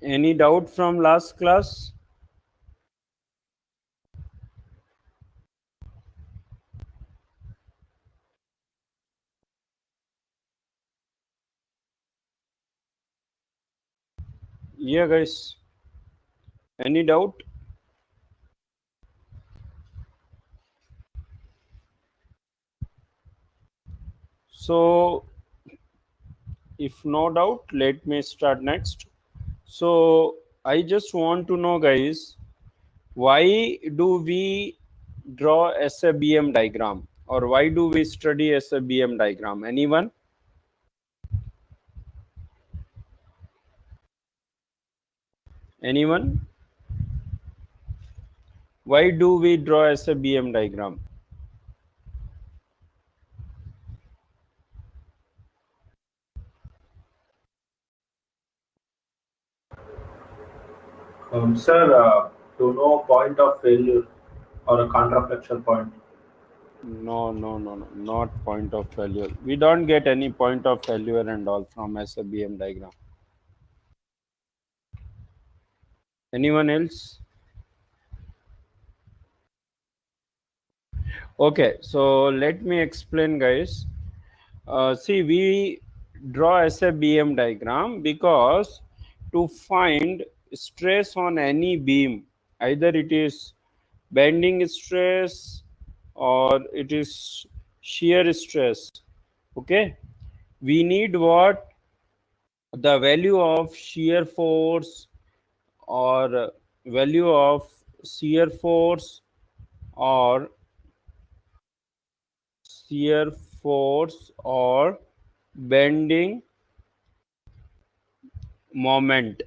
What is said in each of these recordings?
Any doubt from last class? Yeah, guys. Any doubt? So, if no doubt, let me start next. So, I just want to know, guys, why do we draw SABM diagram, or why do we study SABM diagram? Anyone? Anyone? Why do we draw SABM diagram? Sir, to know point of failure or a contraflexion point. No, no, no, no, not point of failure. We don't get any point of failure and all from SABM diagram. Anyone else? Okay, so let me explain, guys. See, we draw SABM diagram because to find stress on any beam, either it is bending stress or it is shear stress. Okay, we need what? The value of shear force or value of shear force or shear force or bending moment,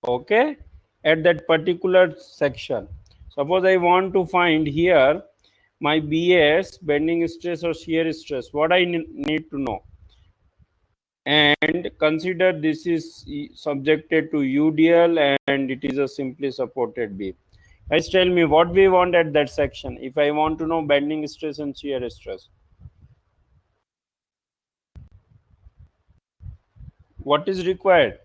okay, at that particular section. Suppose I want to find here my BS, bending stress or shear stress, what I need to know, and consider this is subjected to UDL and it is a simply supported beam. Guys, tell me what we want at that section if I want to know bending stress and shear stress. What is required?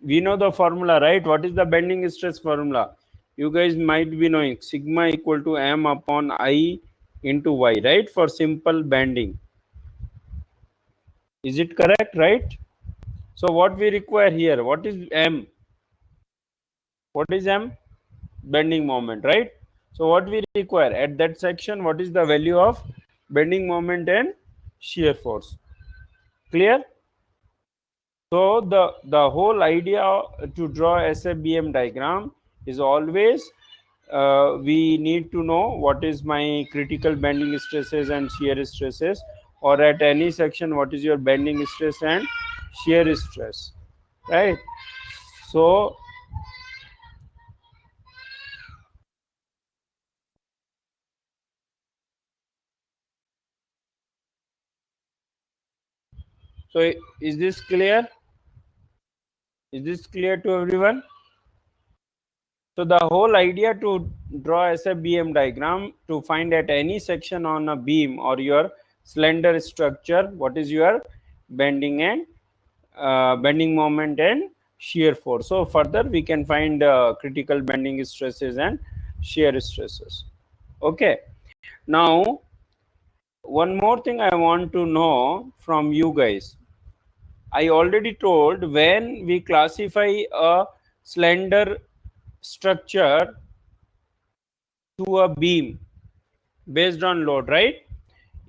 We know the formula, right? What is the bending stress formula? You guys might be knowing sigma equal to m upon I into y, right? For simple bending. Is it correct, right? So what we require here, what is m? What is m? Bending moment, right? So what we require at that section, what is the value of bending moment and shear force? Clear? So the whole idea to draw SABM diagram is always we need to know what is my critical bending stresses and shear stresses, or at any section what is your bending stress and shear stress, right? So so is this clear? Is this clear to everyone? So the whole idea to draw SABM diagram to find at any section on a beam or your slender structure, what is your bending and bending moment and shear force. So further we can find critical bending stresses and shear stresses. Okay. Now one more thing I want to know from you guys. I already told when we classify a slender structure to a beam based on load, right?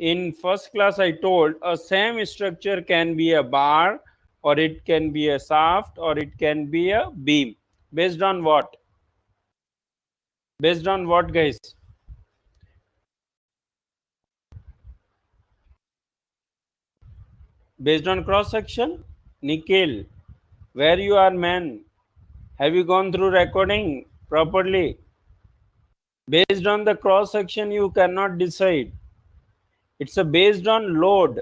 In first class I told a same structure can be a bar or it can be a shaft or it can be a beam. Based on what? Based on what, guys? Based on cross section. Nikhil, where you are, man? Have you gone through recording properly? Based on the cross section you cannot decide. It's a based on load.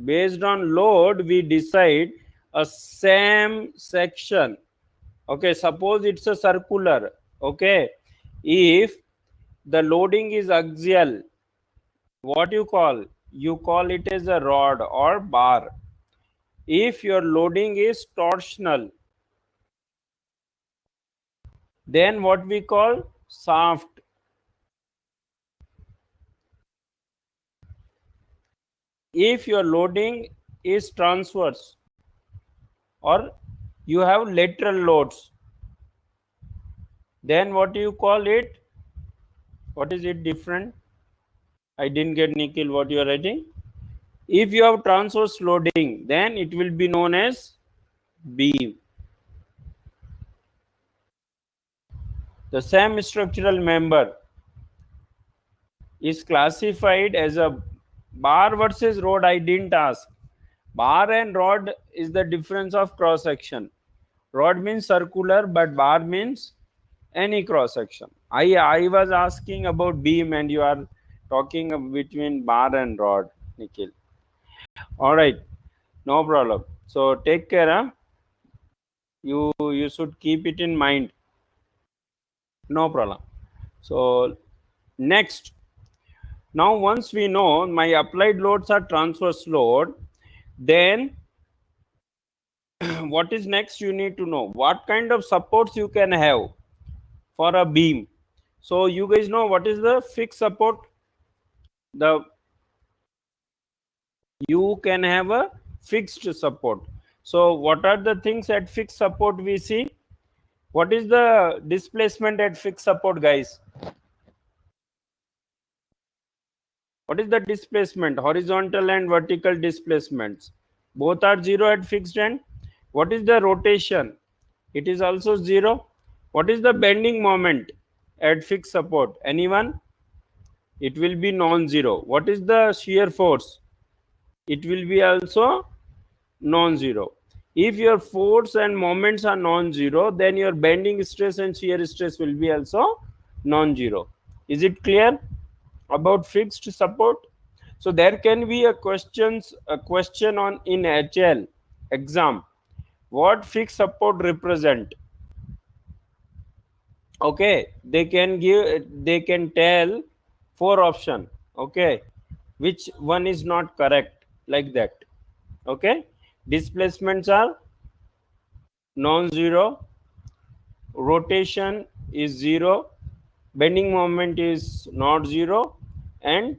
Based on load we decide a same section. Okay, suppose it's a circular. Okay, if the loading is axial, what you call it as a rod or bar. If your loading is torsional, then what we call shaft. If your loading is transverse or you have lateral loads, then what do you call it? What is it different? I didn't get, Nikhil, what you are writing. If you have transverse loading, then it will be known as beam. The same structural member is classified as a bar versus rod. I didn't ask. Bar and rod is the difference of cross section. Rod means circular, but bar means any cross section. I was asking about beam, and you are talking between bar and rod, Nikhil. All right, no problem. So take care. Huh? You should keep it in mind. No problem. So next, now once we know my applied loads are transverse load, then what is next? You need to know what kind of supports you can have for a beam. So you guys know what is the fixed support. You can have a fixed support. So what are the things at fixed support we see? What is the displacement at fixed support, guys? What is the displacement? Horizontal and vertical displacements. Both are zero at fixed end. What is the rotation? It is also zero. What is the bending moment at fixed support? Anyone? It will be non-zero. What is the shear force? It will be also non-zero. If your force and moments are non-zero, then your bending stress and shear stress will be also non-zero. Is it clear about fixed support? So there can be a question on in HL exam. What fixed support represent? Okay, they can tell 4 option. Okay, which one is not correct, like that. Okay, displacements are non-zero, rotation is zero, bending moment is not zero, and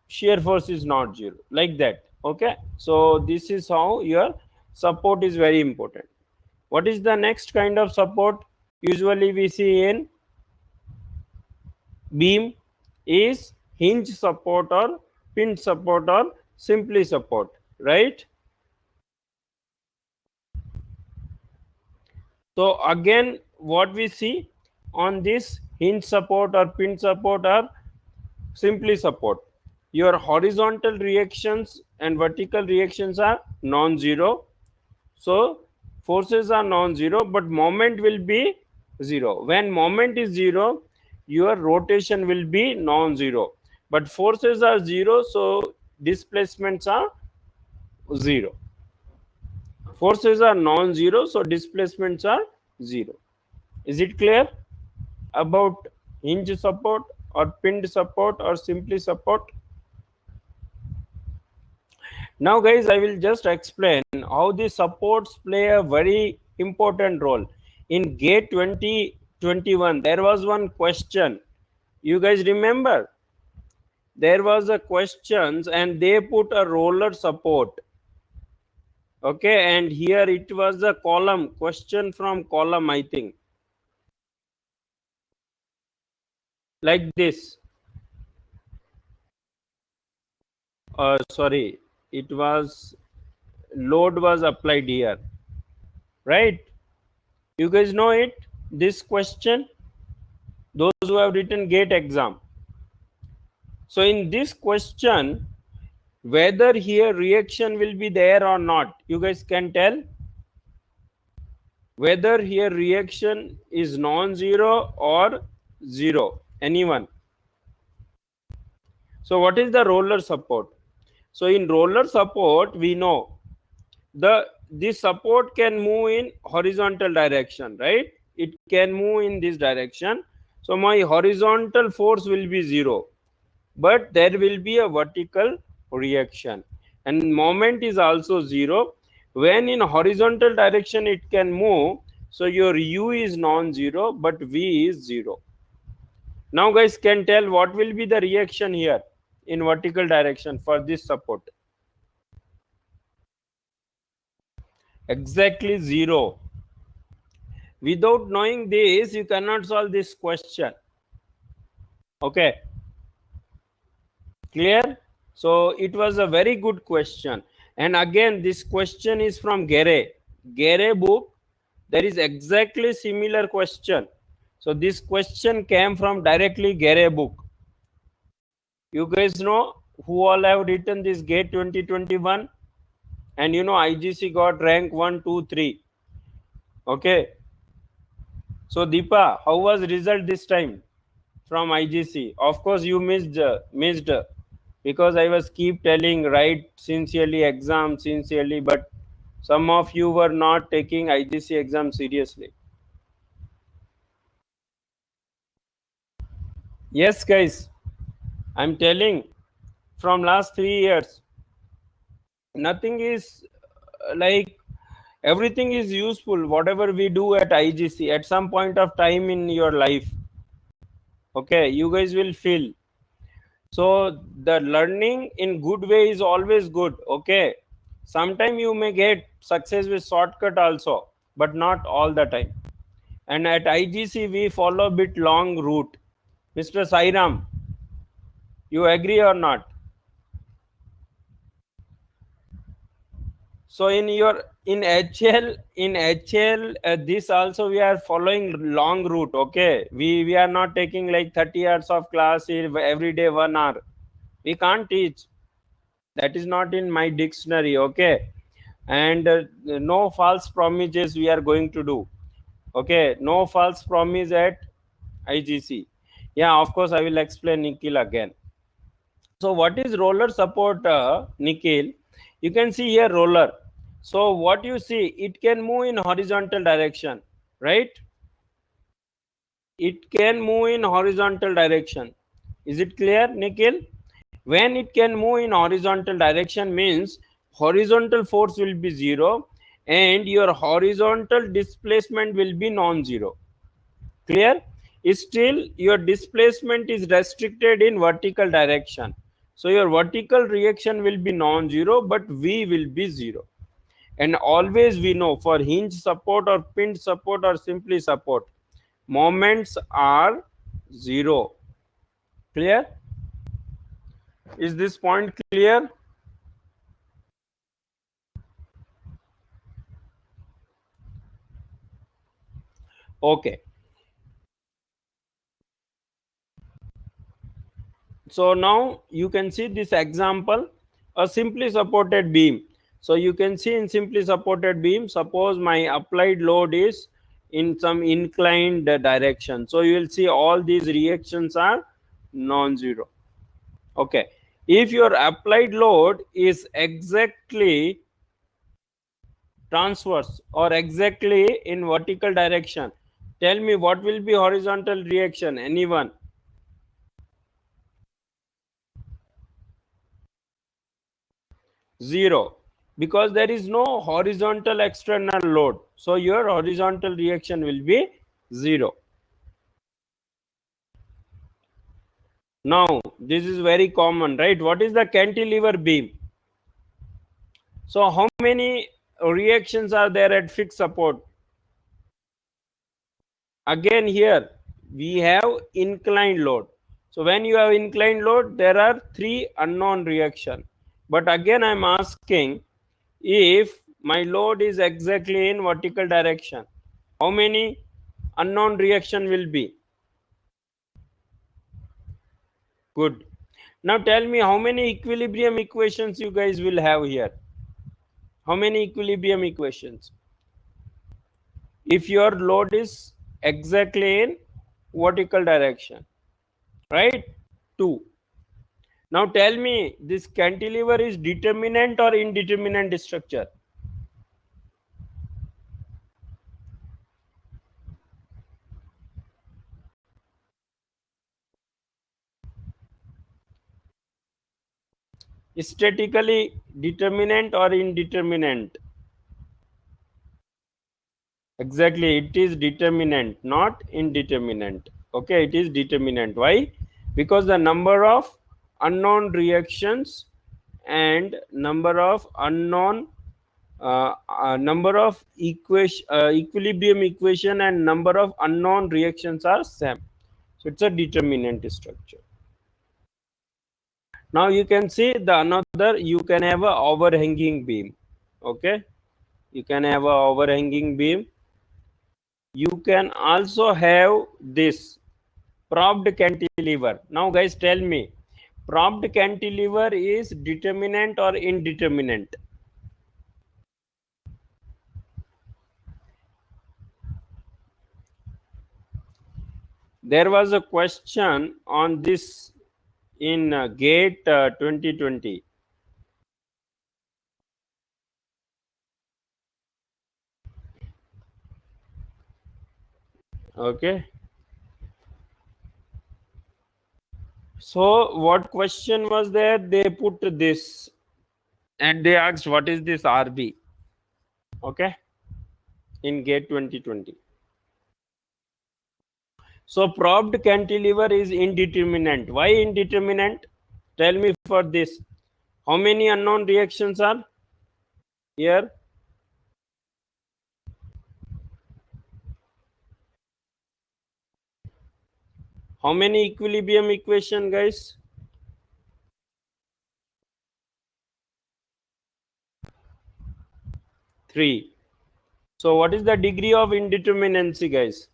shear force is not zero, like that. Okay, so this is how your support is very important. What is the next kind of support usually we see in beam? Is hinge support or pin support or simply support, right? So again, what we see on this hinge support or pin support or simply support, your horizontal reactions and vertical reactions are non-zero. So forces are non-zero, but moment will be zero. When moment is zero, your rotation will be non-zero. But forces are zero, so displacements are zero. Forces are non-zero, so displacements are zero. Is it clear about hinge support or pinned support or simply support? Now guys, I will just explain how the supports play a very important role. In GATE 2021, there was one question. You guys remember? There was a questions and they put a roller support. Okay, and here it was a column, question from column, I think. Like this. Sorry, it was load was applied here, right? You guys know it, this question, those who have written GATE exam. So in this question, whether here reaction will be there or not, you guys can tell whether here reaction is non-zero or zero. Anyone? So what is the roller support? So in roller support, we know this support can move in horizontal direction, right? It can move in this direction. So my horizontal force will be zero, but there will be a vertical reaction, and moment is also zero. When in horizontal direction it can move, So your u is non-zero, but v is 0. Now guys, can tell what will be the reaction here in vertical direction for this support. Exactly 0. Without knowing this, you cannot solve this question. Okay, clear? So it was a very good question. And again, this question is from Gere book. There is exactly similar question. So this question came from directly Gere book. You guys know who all have written this GATE 2021? And you know IGC got rank 1, 2, 3. Okay. So Deepa, how was result this time from IGC? Of course you missed because I was keep telling write sincerely, exam sincerely, but some of you were not taking IGC exam seriously. Yes guys, I'm telling from last 3 years nothing is like everything is useful whatever we do at IGC at some point of time in your life. Okay, you guys will feel. So the learning in good way is always good. Okay, sometime you may get success with shortcut also, but not all the time. And at IGC we follow a bit long route. Mr. Sairam, you agree or not? So in your in HL this also we are following long route. Okay, we are not taking like 30 hours of class every day 1 hour. We can't teach. That is not in my dictionary. Okay, and no false promises we are going to do. Okay, no false promise at IGC. Yeah, of course I will explain Nikhil again. So what is roller support, Nikhil? You can see here roller. So what you see, it can move in horizontal direction, right? It can move in horizontal direction. Is it clear, Nikhil? When it can move in horizontal direction means horizontal force will be 0 and your horizontal displacement will be non-zero. Clear? Still your displacement is restricted in vertical direction. So your vertical reaction will be non-zero, but V will be 0. And always we know for hinge support or pinned support or simply support, moments are 0. Clear? Is this point clear? Okay. So now you can see this example, a simply supported beam. So you can see in simply supported beam, suppose my applied load is in some inclined direction. So you will see all these reactions are non-zero. Okay. If your applied load is exactly transverse or exactly in vertical direction, tell me what will be horizontal reaction? Anyone? 0, because there is no horizontal external load. So your horizontal reaction will be 0. Now this is very common, right? What is the cantilever beam? So how many reactions are there at fixed support? Again here we have inclined load. So when you have inclined load, there are 3 unknown reaction. But again I am asking, if my load is exactly in vertical direction, how many unknown reaction will be? Good. Now tell me how many equilibrium equations you guys will have here. How many equilibrium equations? If your load is exactly in vertical direction, right? 2. Now tell me, this cantilever is determinant or indeterminate structure? Statically determinant or indeterminate? Exactly, it is determinant, not indeterminate. Okay, it is determinant. Why? Because the number of unknown reactions and number of unknown number of equilibrium equation and number of unknown reactions are same. So it's a determinant structure. Now you can see the another, you can have a overhanging beam. Okay, you can have a overhanging beam. You can also have this propped cantilever. Now guys, tell me, propped cantilever is determinant or indeterminate? There was a question on this in GATE 2020. Okay, so what question was there? They put this and they asked what is this RB. Okay, in GATE 2020. So propped cantilever is indeterminate. Why indeterminate? Tell me for this. How many unknown reactions are here? How many equilibrium equation, guys? 3. So what is the degree of indeterminacy, guys?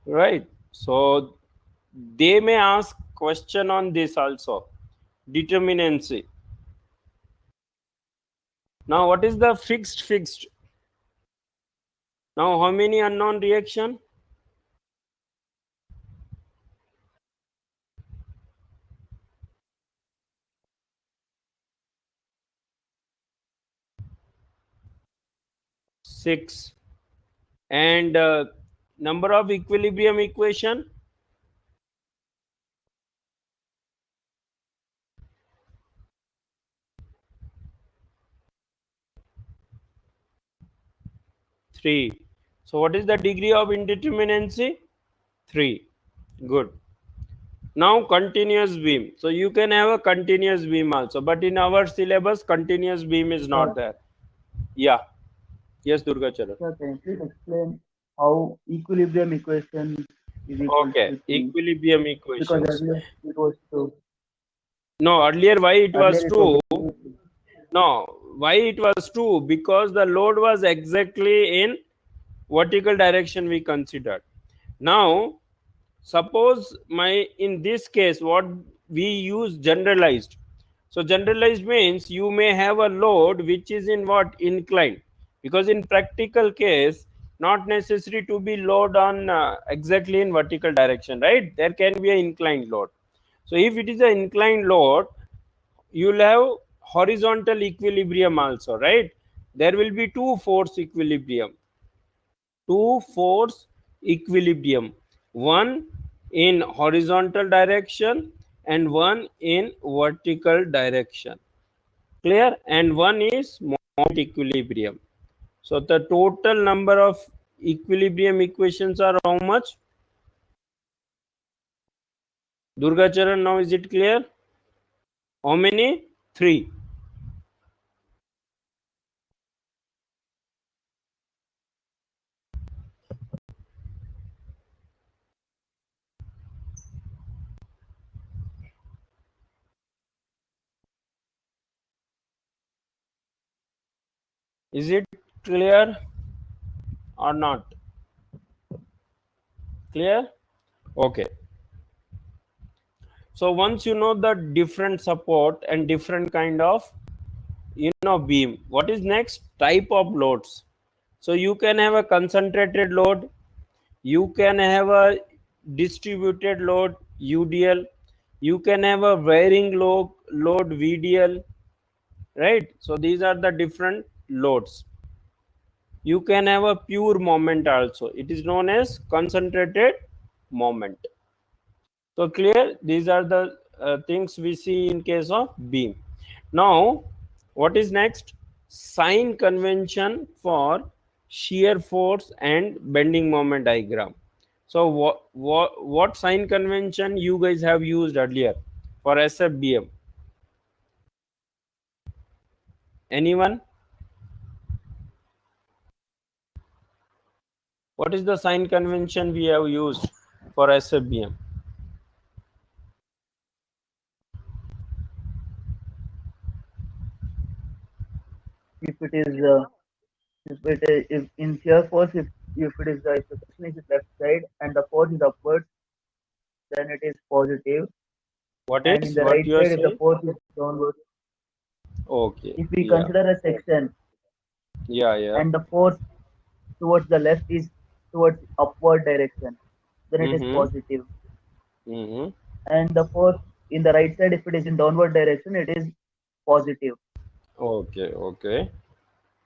Right. So they may ask question on this also. Determinacy. Now what is the fixed? Now how many unknown reaction? 6. And number of equilibrium equation? 3. So what is the degree of indeterminacy? 3. Good. Now continuous beam. So you can have a continuous beam also, but in our syllabus continuous beam is not there. Yeah. Yes, Durga Charan. Sir, can you please explain how equilibrium equation is equal Okay, to T? equilibrium Because equations. earlier it was 2. No, earlier why it was Earlier it 2? was No, why it was 2? Because the load was exactly in vertical direction we considered. Now suppose my in this case what we use generalized. So generalized means you may have a load which is in what inclined, because in practical case not necessary to be load on exactly in vertical direction, right? There can be an inclined load. So if it is an inclined load, you'll have horizontal equilibrium also, right? There will be two force equilibrium, one in horizontal direction and one in vertical direction. Clear? And one is moment equilibrium. So the total number of equilibrium equations are how much? Durga Charan, now is it clear? How many? 3. Is it clear or not? Clear? Okay. So once you know the different support and different kind of beam, what is next? Type of loads. So you can have a concentrated load, you can have a distributed load UDL, you can have a varying load VDL, right? So these are the different loads. You can have a pure moment also. It is known as concentrated moment. So clear, these are the things we see in case of beam. Now what is next? Sign convention for shear force and bending moment diagram. So what sign convention you guys have used earlier for SFBM? Anyone? What is the sign convention we have used for SFBM? If it is if in shear force, if it is if the section is left side and the force is upwards, then it is positive. What And in is the what right you are side, if the saying? force is downward, Okay, if we yeah, consider a section yeah. and the force towards the left is towards upward direction, then it is Mm-hmm. positive. Mm-hmm. And the force in the right side, if it is in downward direction, it is positive. Okay.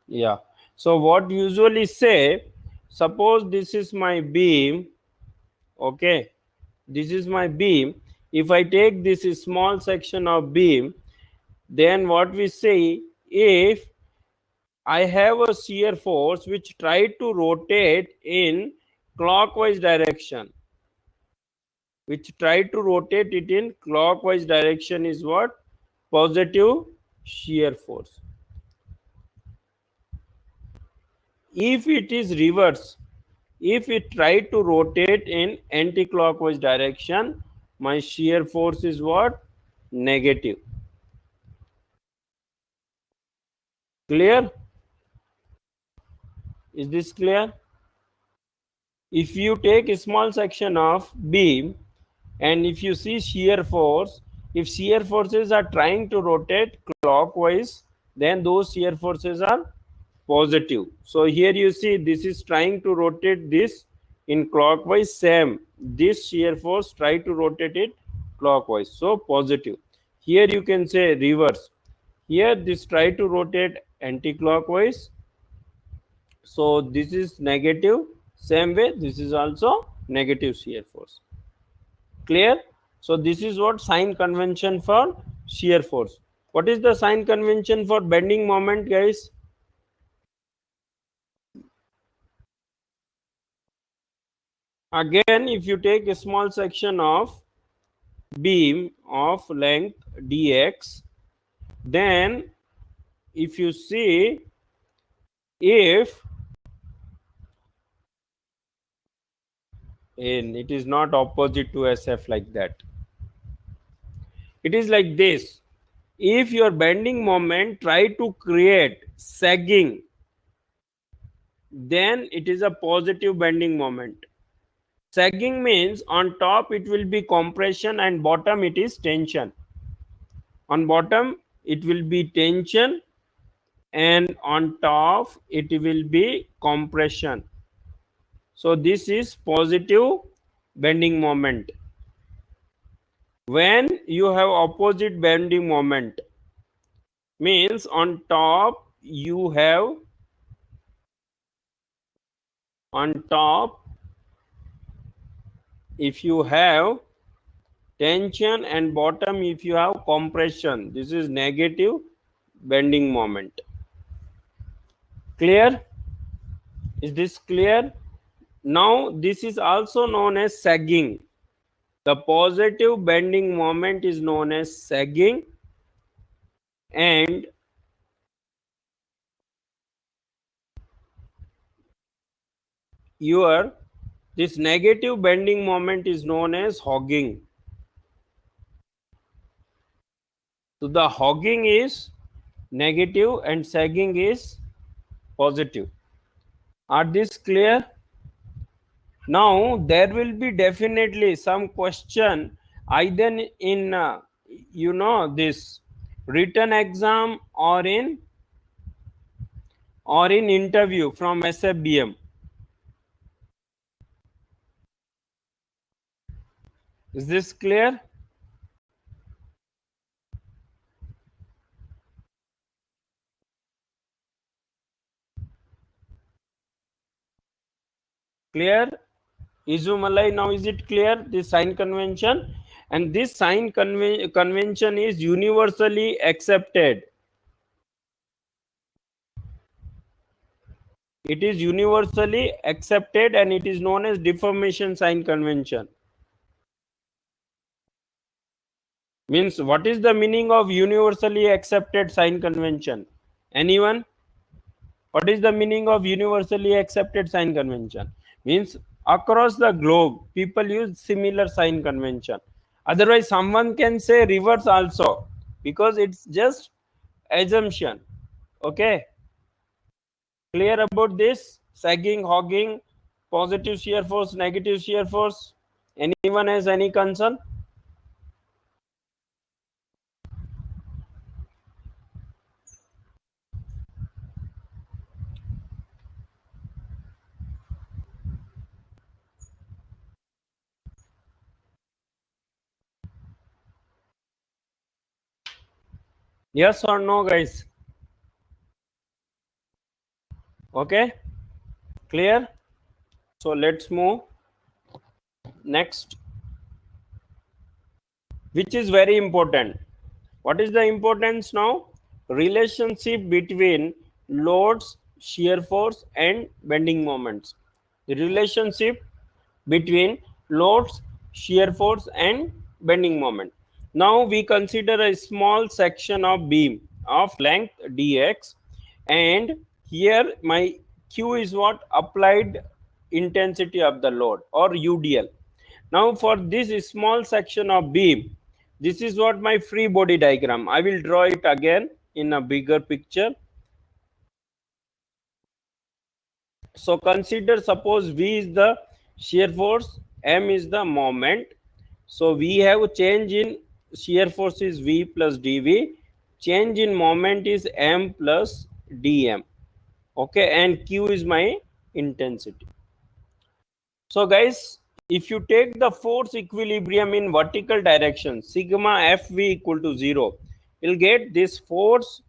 Yeah. So what usually say, suppose this is my beam, okay, this is my beam. If I take this small section of beam, then what we say, if I have a shear force which try to rotate in clockwise direction, which try to rotate it in clockwise direction is what? Positive shear force. If it is reverse, if it try to rotate in anti-clockwise direction, my shear force is what? Negative. Clear? Is this clear? If you take a small section of beam and if you see shear force, if shear forces are trying to rotate clockwise, then those shear forces are positive. So here you see this is trying to rotate this in clockwise, same this shear force try to rotate it clockwise, so positive. Here you can say reverse, here this try to rotate anti-clockwise, so this is negative, same way this is also negative shear force. Clear? So this is what sign convention for shear force. What is the sign convention for bending moment, guys? Again, if you take a small section of beam of length dx, then if you see, if and it is not opposite to SF like that, it is like this. If your bending moment try to create sagging, then it is a positive bending moment. Sagging means on top it will be compression and bottom it is tension. On bottom it will be tension and on top it will be compression. So this is positive bending moment. When you have opposite bending moment, means on top you have, on top if you have tension and bottom if you have compression, this is negative bending moment. Clear? Is this clear? Now this is also known as sagging. The positive bending moment is known as sagging, and your this negative bending moment is known as hogging. So the hogging is negative and sagging is positive. Are this clear? Now there will be definitely some question either in this written exam or in interview from SFBM. Is this clear? Clear? Izumalai, now is it clear? This sign convention, and this sign convention is universally accepted. It is universally accepted and it is known as deformation sign convention. Means, what is the meaning of universally accepted sign convention? Anyone? What is the meaning of universally accepted sign convention? Means across the globe, people use similar sign convention. Otherwise, someone can say reverse also, because it's just assumption. Okay? Clear about this? Sagging, hogging, positive shear force, negative shear force. Anyone has any concern? Yes or no, guys? Okay, clear? So let's move next, which is very important. What is the importance now? Relationship between loads, shear force and bending moments. The relationship between loads, shear force and bending moment. Now we consider a small section of beam of length dx, and here my q is what? Applied intensity of the load, or UDL. Now for this small section of beam, this is what my free body diagram. I will draw it again in a bigger picture. So consider, suppose V is the shear force, M is the moment. So we have change in shear force is V plus dV, change in moment is M plus dm. Okay, and Q is my intensity. So guys, if you take the force equilibrium in vertical direction, sigma Fv equal to 0, you'll get this force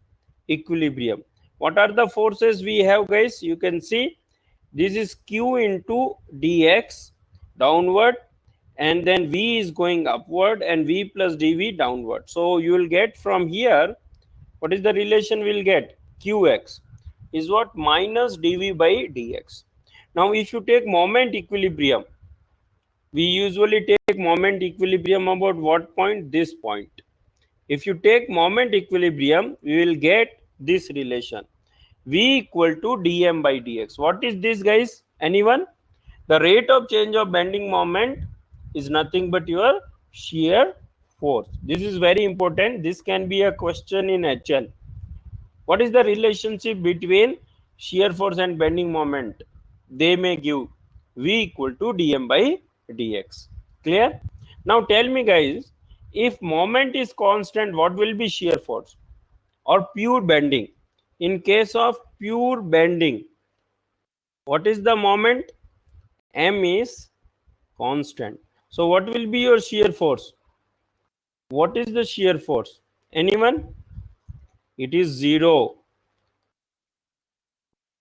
equilibrium. What are the forces we have, guys? You can see this is Q into dx downward, and then V is going upward and V plus dV downward. So you will get from here, what is the relation we'll get? Qx is what? Minus dV by dx. Now if you take moment equilibrium, we usually take moment equilibrium about what point? This point. If you take moment equilibrium, we will get this relation, V equal to dm by dx. What is this, guys? Anyone? The rate of change of bending moment is nothing but your shear force. This is very important. This can be a question in HL. What is the relationship between shear force and bending moment? They may give V equal to dm by dx. Clear? Now tell me, guys, if moment is constant, what will be shear force or pure bending? In case of pure bending, what is the moment? M is constant. So what will be your shear force? What is the shear force? Anyone? It is 0.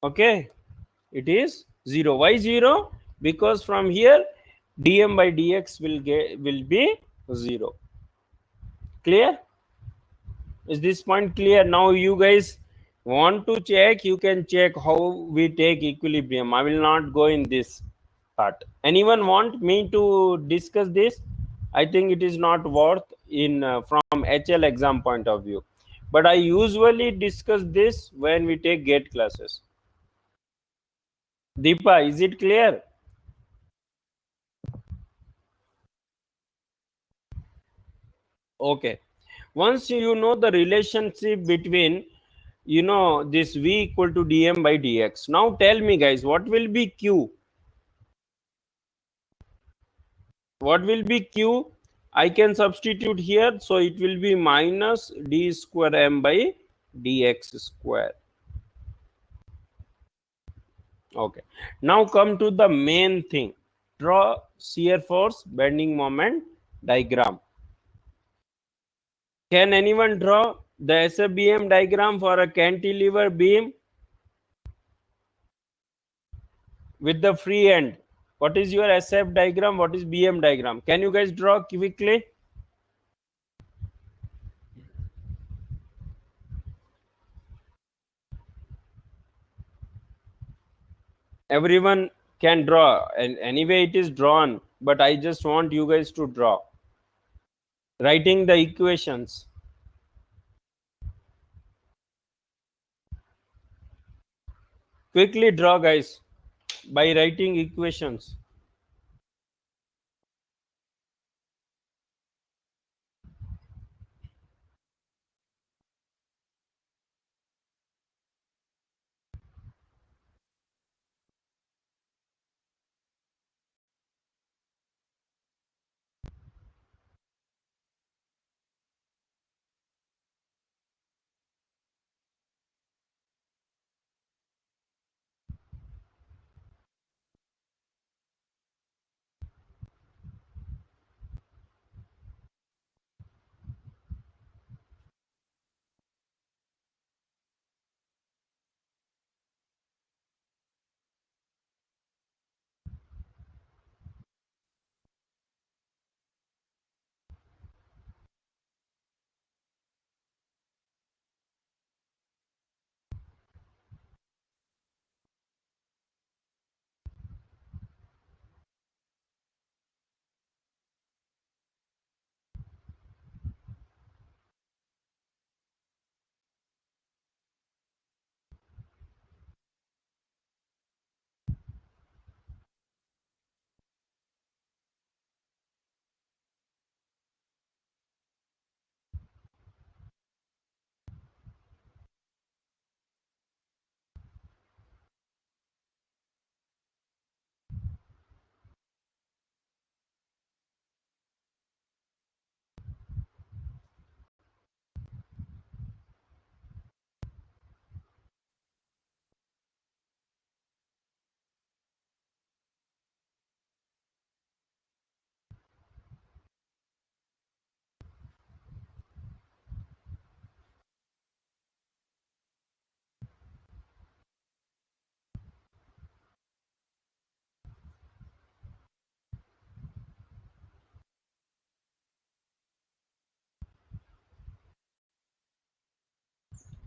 Okay, it is 0. Why 0? Because from here dm by dx will be 0. Clear? Is this point clear? Now you guys want to check, you can check how we take equilibrium. I will not go in this part. Anyone want me to discuss this? I think it is not worth in from HL exam point of view, but I usually discuss this when we take GATE classes. Deepa, is it clear? Okay, once you know the relationship between, you know, this V equal to dm by dx, now tell me, guys, what will be Q? What will be Q? I can substitute here, so it will be minus d square m by dx square. Okay, now come to the main thing. Draw shear force bending moment diagram. Can anyone draw the SFBM diagram for a cantilever beam with the free end? What is your SF diagram? What is BM diagram? Can you guys draw quickly? Everyone can draw, and anyway it is drawn, but I just want you guys to draw, writing the equations. Quickly draw, guys, by writing equations.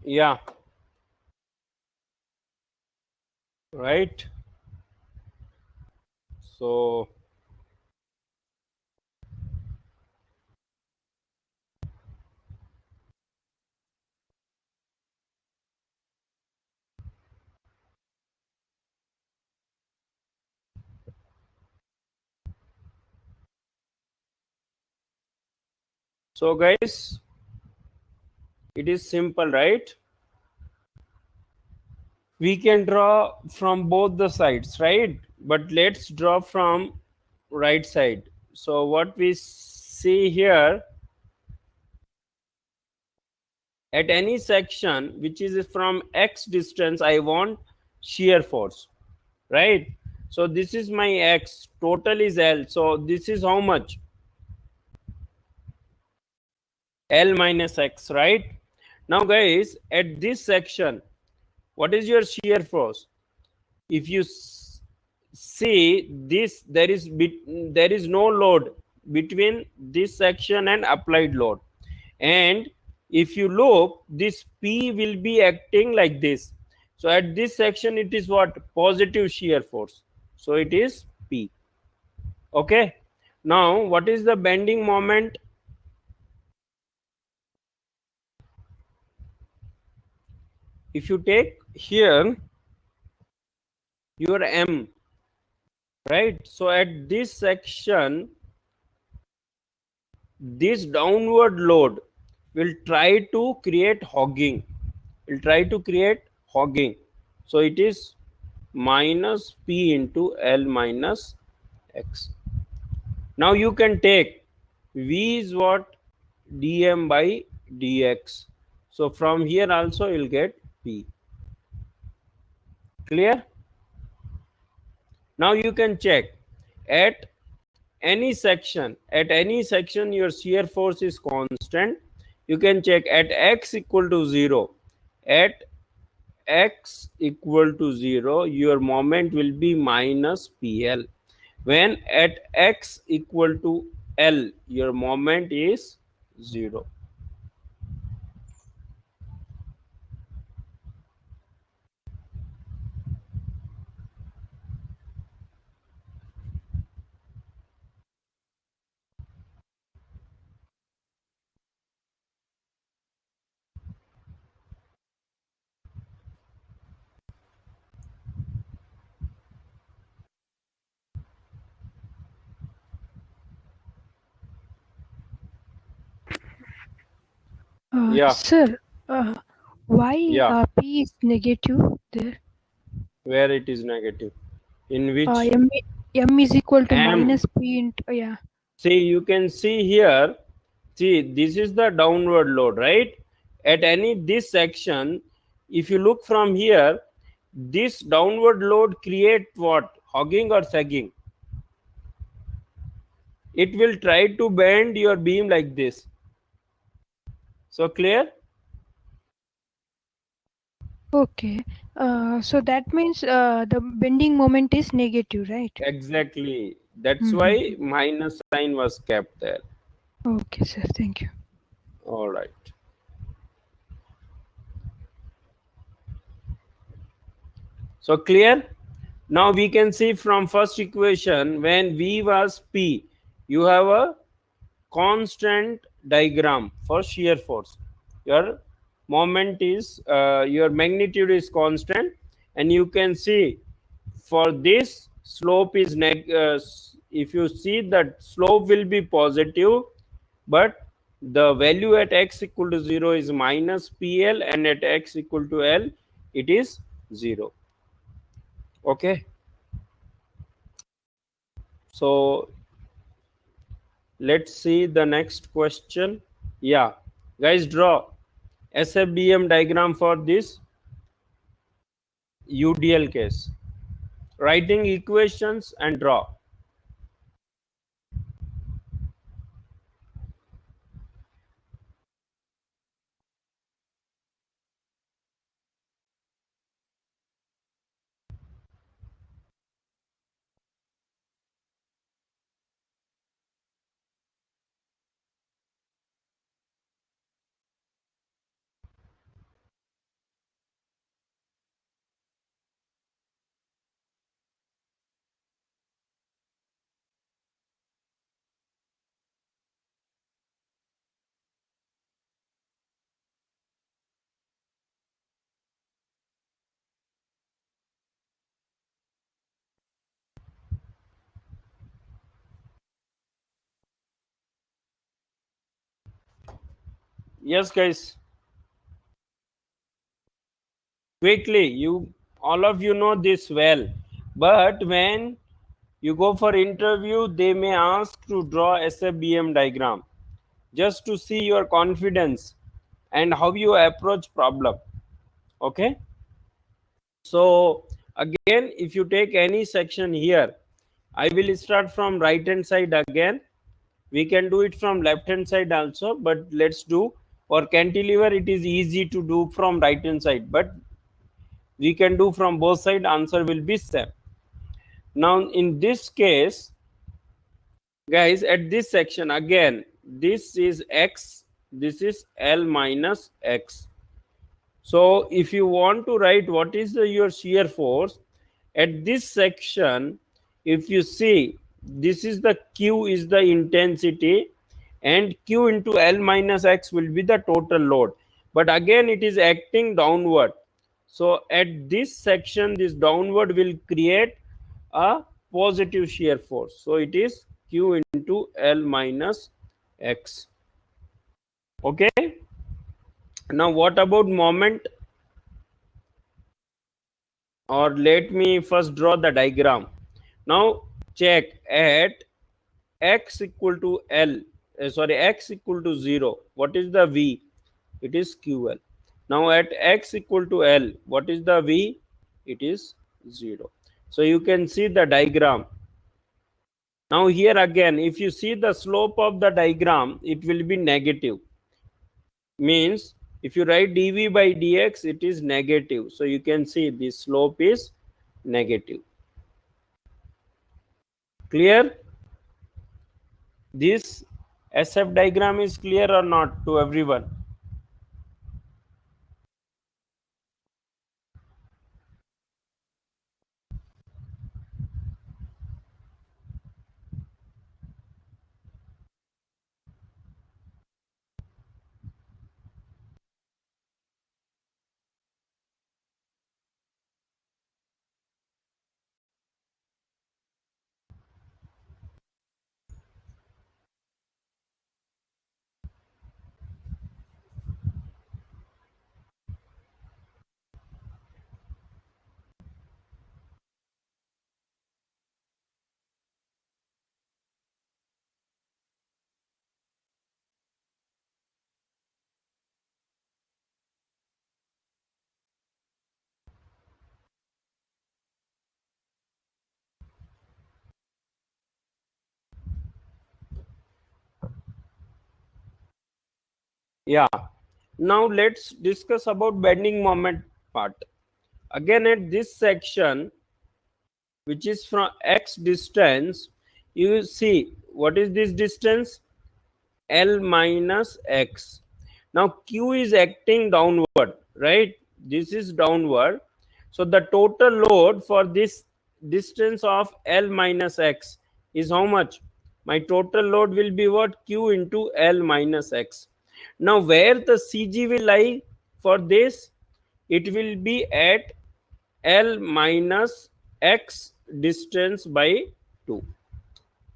Yeah, right. So guys, it is simple, right? We can draw from both the sides, right? But let's draw from right side. So what we see here, at any section which is from x distance, I want shear force, right? So this is my x, total is L, so this is how much? L minus x, right? Now guys, at this section, what is your shear force? If you see this, there is no load between this section and applied load, and if you look, this P will be acting like this. So at this section it is what? Positive shear force, so it is P. Okay, now what is the bending moment? If you take here your M, right? So at this section, this downward load will try to create hogging, so it is minus P into L minus x. Now you can take V is what? Dm by dx. So from here also you'll get P. Clear? Now you can check at any section, your shear force is constant. You can check at x equal to 0. At x equal to 0, your moment will be minus PL. when at x equal to L your moment is 0. Yeah, Sir, why yeah, P is negative there? where it is negative, in which M, M is equal to M. minus P into, yeah. See, you can see here, see, this is the downward load, right? At any this section, if you look from here, this downward load create what? Hogging or sagging? It will try to bend your beam like this. So clear? Okay. So that means the bending moment is negative, right? Exactly. That's Mm-hmm. why minus sign was kept there. Okay, sir. Thank you. All right. So clear? Now we can see from first equation, when V was P, you have a constant diagram for shear force. Your moment is, your magnitude is constant, and you can see for this slope is if you see that slope will be positive, but the value at x equal to 0 is minus PL, and at x equal to L it is 0. Okay, so let's see the next question. Yeah, guys, draw SFBM diagram for this UDL case. Writing equations and draw. Yes, guys, quickly, you all of you know this well, but when you go for interview, they may ask to draw SFBM diagram just to see your confidence and how you approach problem. Okay, so again, if you take any section here, I will start from right hand side again. We can do it from left hand side also, but let's do, or cantilever it is easy to do from right hand side, but we can do from both side, answer will be same. Now in this case, guys, at this section again, this is x, this is L minus x. So if you want to write what is your shear force at this section, if you see, this is the Q is the intensity, and Q into L minus x will be the total load. But again, it is acting downward. So at this section, this downward will create a positive shear force. So it is Q into L minus x. Okay. Now what about moment? Or let me first draw the diagram. Now check at x equal to L, x equal to 0, what is the V? It is QL. Now at x equal to L, what is the V? It is 0. So you can see the diagram. Now here again, if you see the slope of the diagram, it will be negative. Means if you write dV by dx, it is negative. So you can see this slope is negative. Clear? This SF diagram is clear or not to everyone? Yeah. Now let's discuss about bending moment part. Again, at this section, which is from x distance, you see what is this distance? L minus x. Now Q is acting downward, right? This is downward. So the total load for this distance of L minus x is how much? My total load will be what? Q into L minus x. Now where the CG will lie for this? It will be at L minus x distance by 2,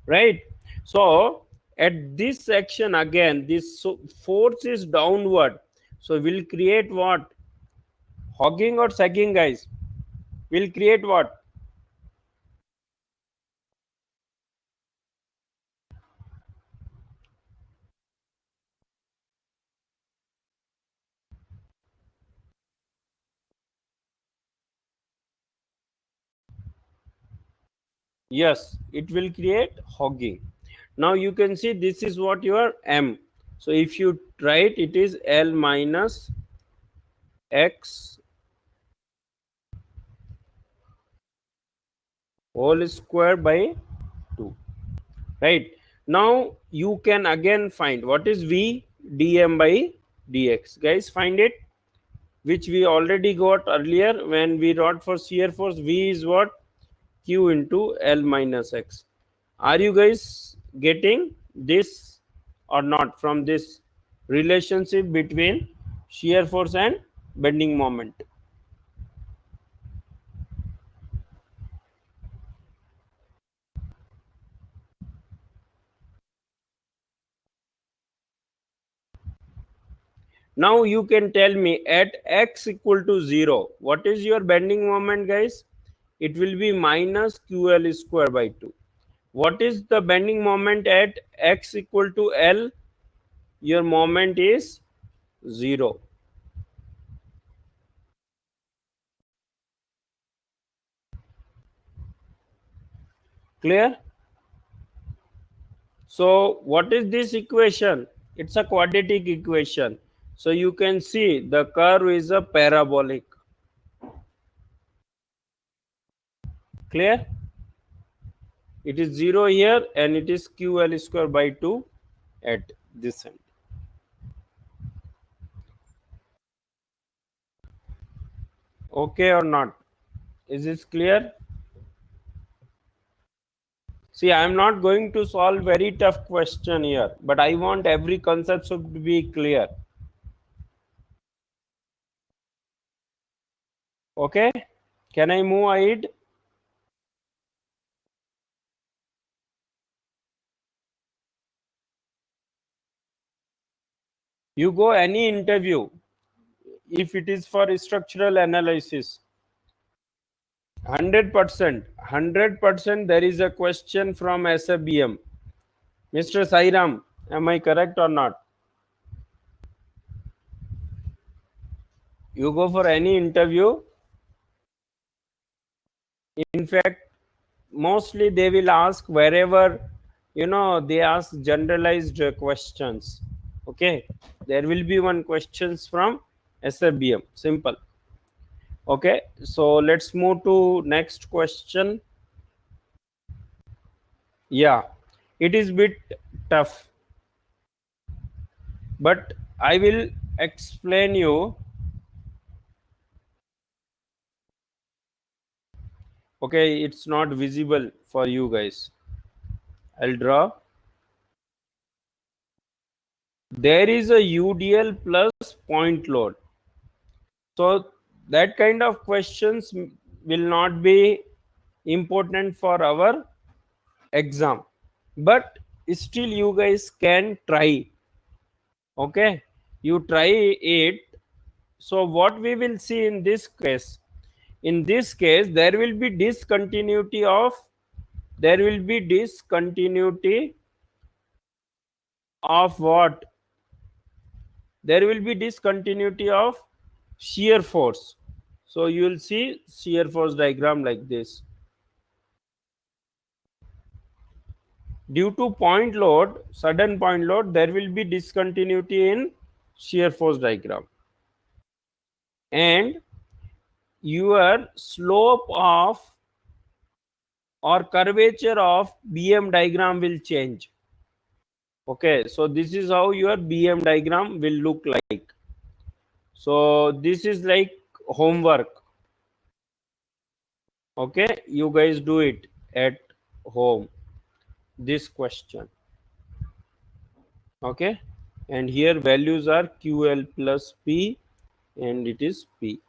right? So at this section again, this force is downward, so we'll create what? Hogging or sagging, guys? Will create what? Yes, it will create hogging. Now you can see this is what your M. So if you write, it is L minus x whole square by 2, right? Now you can again find what is V, dm by dx. Guys, find it, which we already got earlier when we wrote for shear force. V is what? Q into L minus x. Are you guys getting this or not from this relationship between shear force and bending moment? Now you can tell me at x equal to 0, what is your bending moment, guys? It will be minus QL square by 2. What is the bending moment at x equal to L? Your moment is 0. Clear? So what is this equation? It's a quadratic equation. So you can see the curve is a parabolic. Clear? It is 0 here and it is QL square by 2 at this end. Okay or not? Is this clear? See, I am not going to solve very tough question here, but I want every concept to be clear. Okay? Can I move ahead? You go any interview, if it is for structural analysis, 100% there is a question from SFBM. Mr. Sairam, am I correct or not? You go for any interview, in fact, mostly they will ask wherever, they ask generalized questions. Okay, there will be one questions from SFBM, simple. Okay, so let's move to next question. Yeah, it is bit tough, but I will explain you. Okay, it's not visible for you guys. I'll draw. There is a UDL plus point load, so that kind of questions will not be important for our exam, but still you guys can try. Okay, you try it. So what we will see in this case, there will be discontinuity of what? There will be discontinuity of shear force. So you will see shear force diagram like this. Due to point load, sudden point load, there will be discontinuity in shear force diagram, and your slope of or curvature of BM diagram will change. Okay, so this is how your BM diagram will look like. So this is like homework. Okay, you guys do it at home, this question. Okay, and here values are QL plus P, and it is P.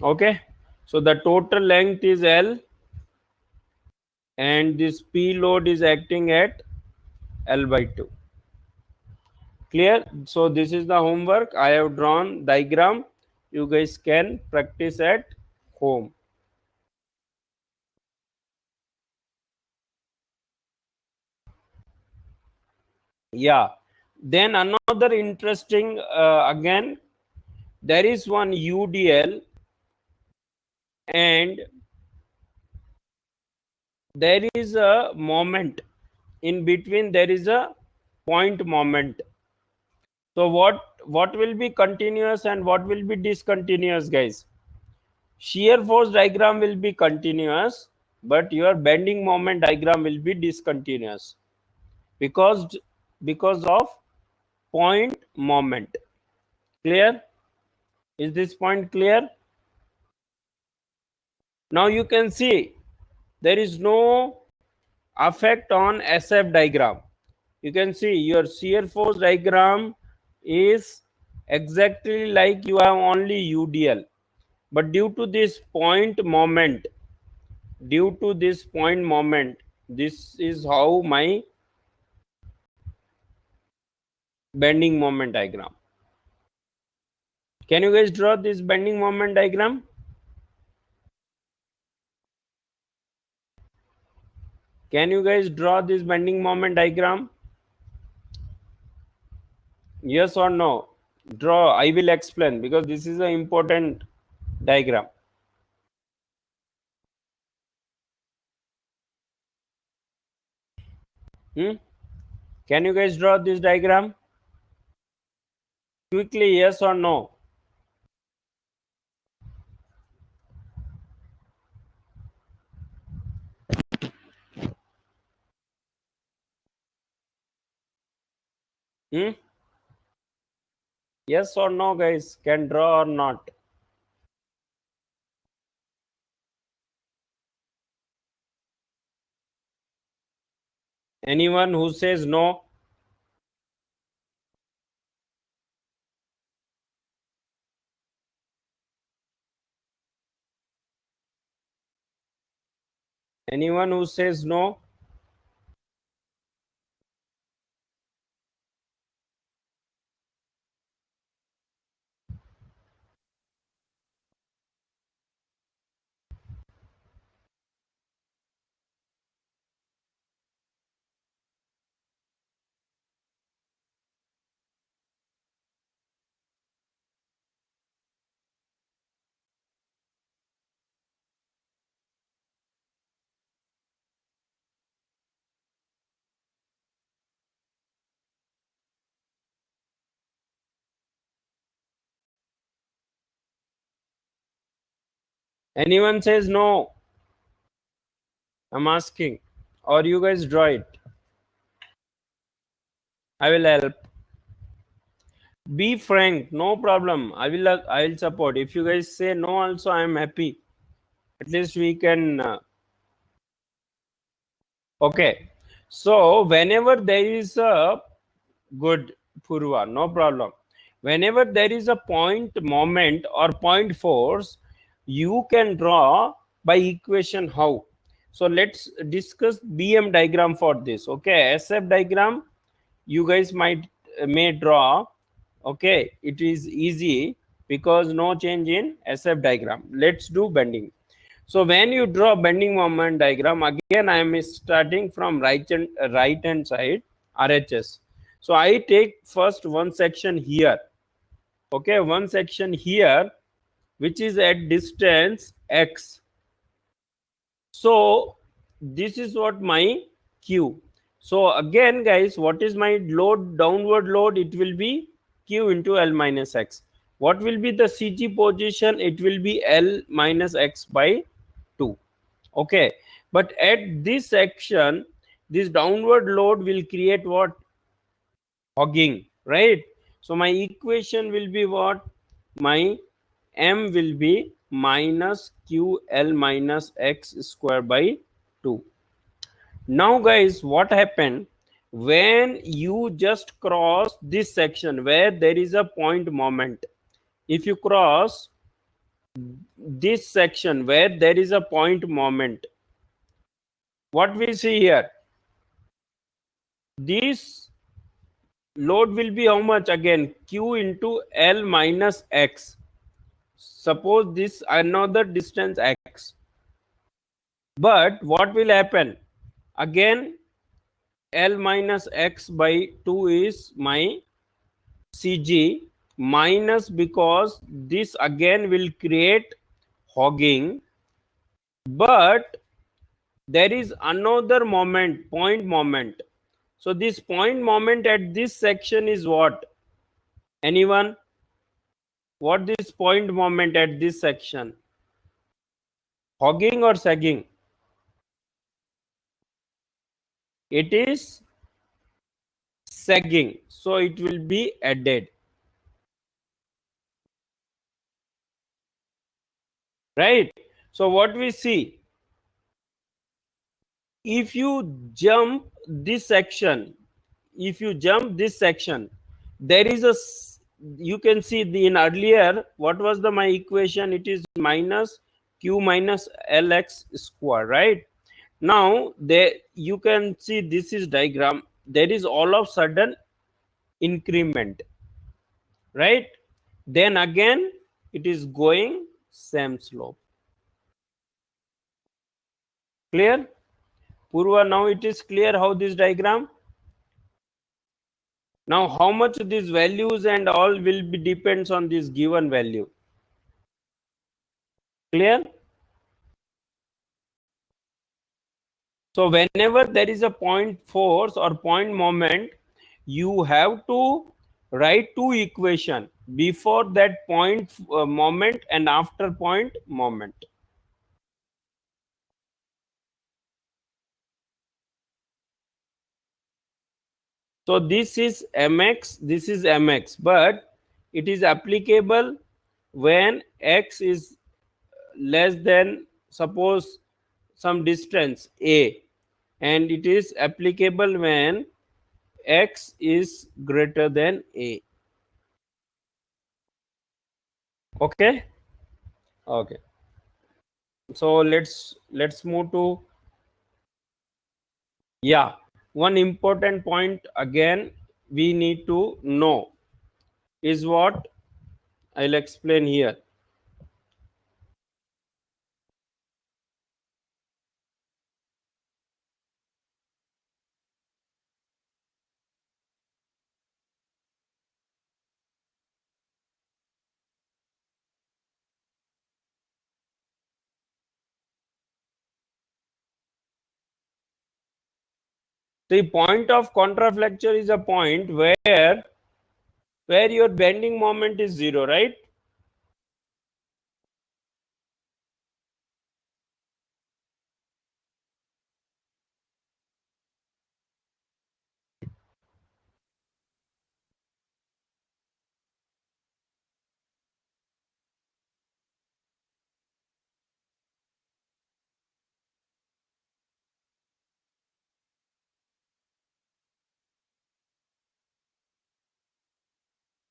Okay, so the total length is L, and this P load is acting at L by 2. Clear? So this is the homework. I have drawn diagram. You guys can practice at home. Yeah, then another interesting, again, there is one UDL, and there is a moment in between, there is a point moment. So what will be continuous and what will be discontinuous, guys? Shear force diagram will be continuous, but your bending moment diagram will be discontinuous because of point moment. Clear? Is this point clear? Now you can see there is no effect on SF diagram. You can see your shear force diagram is exactly like you have only UDL, but due to this point moment, this is how my bending moment diagram. Can you guys draw this bending moment diagram? Can you guys draw this bending moment diagram? Yes or no? Draw. I will explain because this is an important diagram. Can you guys draw this diagram? Quickly, yes or no? Yes or no, guys? Can draw or not? Anyone who says no? Anyone who says no? Anyone says no? I'm asking. Or you guys draw it. I will help. Be frank, no problem. I will support. If you guys say no also, I am happy. At least we can okay. So whenever there is a good Purva, no problem. Whenever there is a point moment or point force, you can draw by equation how. So let's discuss BM diagram for this. Okay, SF diagram you guys may draw. Okay, it is easy because no change in SF diagram. Let's do bending. So when you draw bending moment diagram, again I am starting from right hand side, RHS. So I take first one section here. Okay, one section here which is at distance x. So this is what my Q. So again guys, what is my load, downward load? It will be Q into L minus X. What will be the CG position? It will be L minus X by 2. Okay, but at this section, this downward load will create what? Hogging, right? So my equation will be what? My M will be minus QL minus X square by 2. Now guys, what happened? When you just cross this section where there is a point moment, if you cross this section where there is a point moment, what we see here? This load will be how much again? Q into L minus X. Suppose this another distance X. But what will happen? Again, L minus X by 2 is my CG minus, because this again will create hogging. But there is another moment, point moment. So this point moment at this section is what? Anyone? What this point moment at this section? Hogging or sagging? It is sagging. So it will be added. Right? So what we see? If you jump this section, there is a, you can see in earlier, what was my equation? It is minus Q minus LX square, right? Now there you can see this is diagram. There is all of sudden increment, right? Then again it is going same slope. Clear? Purva, now it is clear how this diagram. Now how much these values and all will be depends on this given value. Clear? So whenever there is a point force or point moment, you have to write two equation before that point moment and after point moment. So this is mx, this is mx, but it is applicable when x is less than, suppose, some distance a, and it is applicable when x is greater than a. Okay. Okay, so let's move to, yeah, one important point again we need to know is what I'll explain here. The point of contraflexure is a point where your bending moment is 0, right?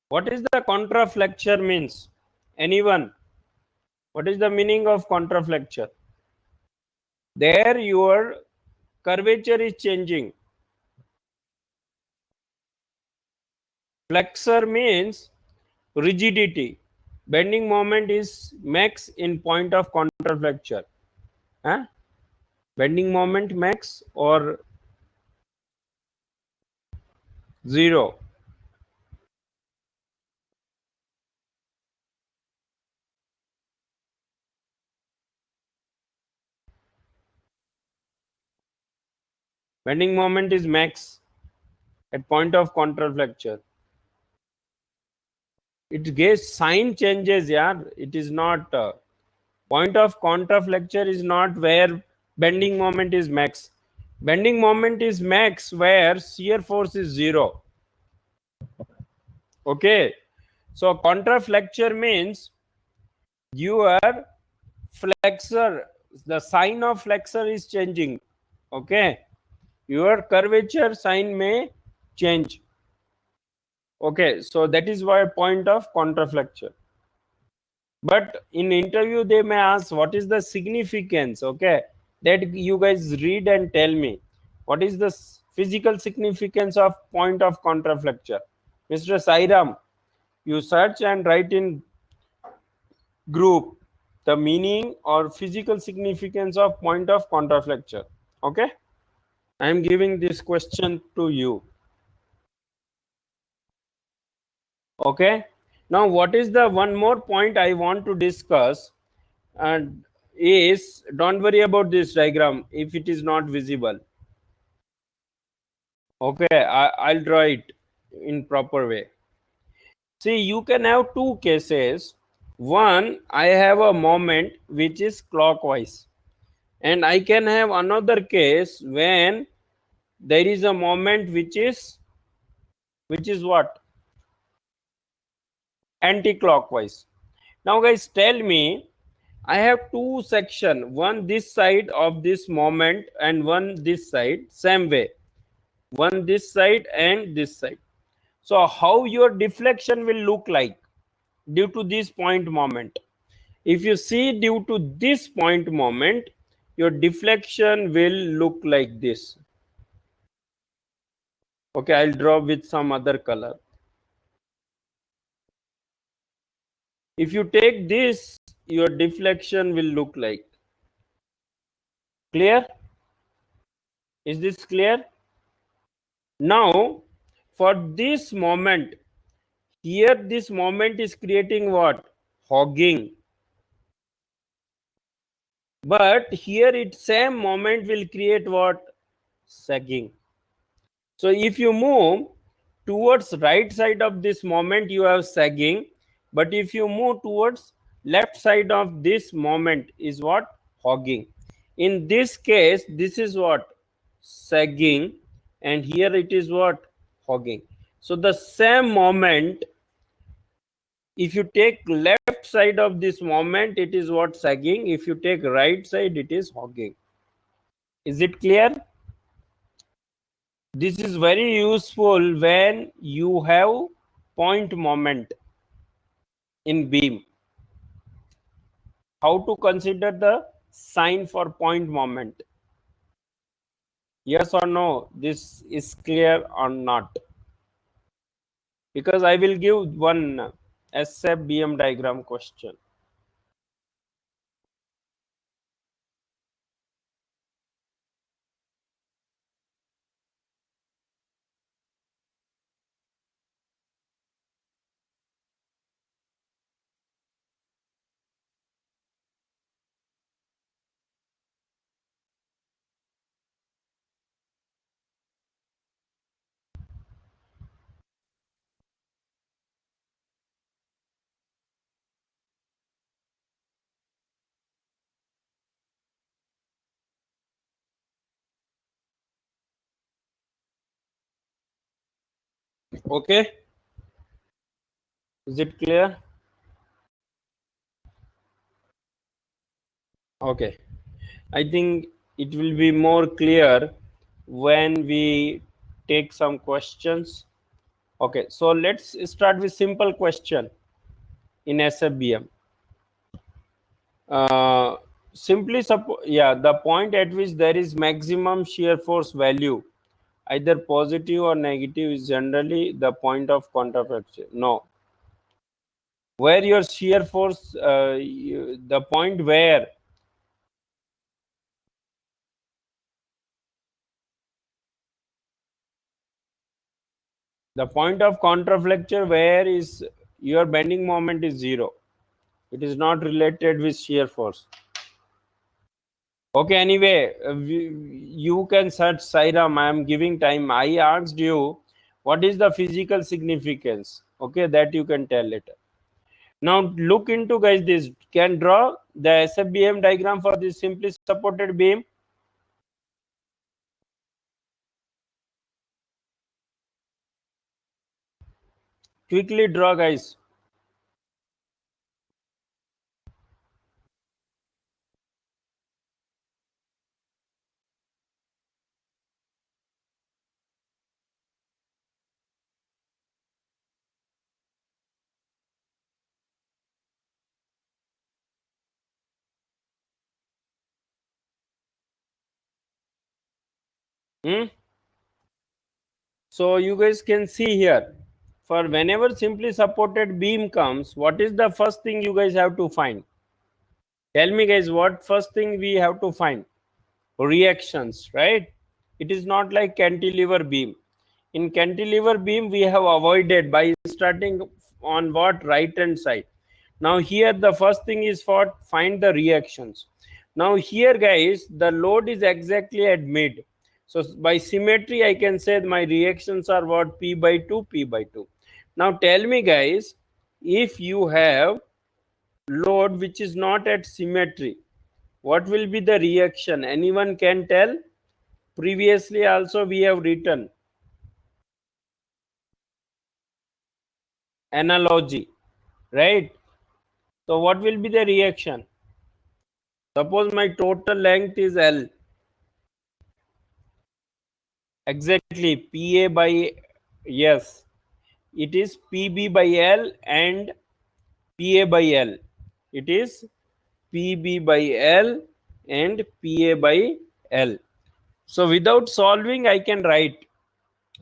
What is the contraflexure means? Anyone? What is the meaning of contraflexure? There your curvature is changing. Flexor means rigidity. Bending moment is max in point of contraflexure. Huh? Bending moment max or 0? Bending moment is max at point of contraflexure. It gives sign changes, yeah. It is not point of contraflexure is not where bending moment is max. Bending moment is max where shear force is 0. Okay, so contraflexure means your flexor, the sign of flexor is changing. Okay, your curvature sign may change. Okay, so that is why point of contraflexure. But in interview they may ask what is the significance. Okay, that you guys read and tell me what is the physical significance of point of contraflexure. Mr. Sairam, you search and write in group the meaning or physical significance of point of contraflexure. Okay, I am giving this question to you. Okay, now what is the one more point I want to discuss, and is, don't worry about this diagram if it is not visible. Okay, I'll draw it in proper way. See, you can have two cases. One, I have a moment which is clockwise, and I can have another case when there is a moment which is what? Anti-clockwise. Now guys, tell me, I have two section, one this side of this moment and one this side, same way, one this side and this side. So how your deflection will look like due to this point moment? If you see due to this point moment, your deflection will look like this. Okay, I'll draw with some other color. If you take this, your deflection will look like. Clear? Is this clear? Now, for this moment, here this moment is creating what? Hogging. But here it same moment will create what? Sagging. So if you move towards right side of this moment, you have sagging. But if you move towards left side of this moment is what? Hogging. In this case, this is what? Sagging, and here it is what? Hogging. So the same moment, if you take left side of this moment, it is what? Sagging. If you take right side, it is hogging. Is it clear? This is very useful when you have point moment in beam. How to consider the sign for point moment? Yes or no? This is clear or not? Because I will give one SFBM diagram question. Okay, is it clear? Okay, I think it will be more clear when we take some questions. Okay, so let's start with simple question in SFBM. Simply suppose, yeah, the point at which there is maximum shear force value, either positive or negative, is generally the point of contraflexion. No, where your shear force, the point where the point of contraflexure where is your bending moment is zero. It is not related with shear force. Okay, anyway, you can search Sairam. I am giving time. I asked you what is the physical significance. Okay, that you can tell later. Now look into, guys, this. Can draw the SFBM diagram for this simply supported beam. Quickly draw, guys. Hmm? So you guys can see here, for whenever simply supported beam comes, what is the first thing you guys have to find? Tell me, guys, what first thing we have to find? Reactions, right? It is not like cantilever beam. In cantilever beam, we have avoided by starting on what? Right hand side. Now here the first thing is for find the reactions. Now here, guys, the load is exactly at mid. So by symmetry, I can say my reactions are what? P by 2, P by 2. Now tell me, guys, if you have load which is not at symmetry, what will be the reaction? Anyone can tell? Previously also we have written analogy, right? So what will be the reaction? Suppose my total length is L, exactly PA by, yes, it is PB by L and PA by L. It is PB by L and PA by L. So without solving, I can write,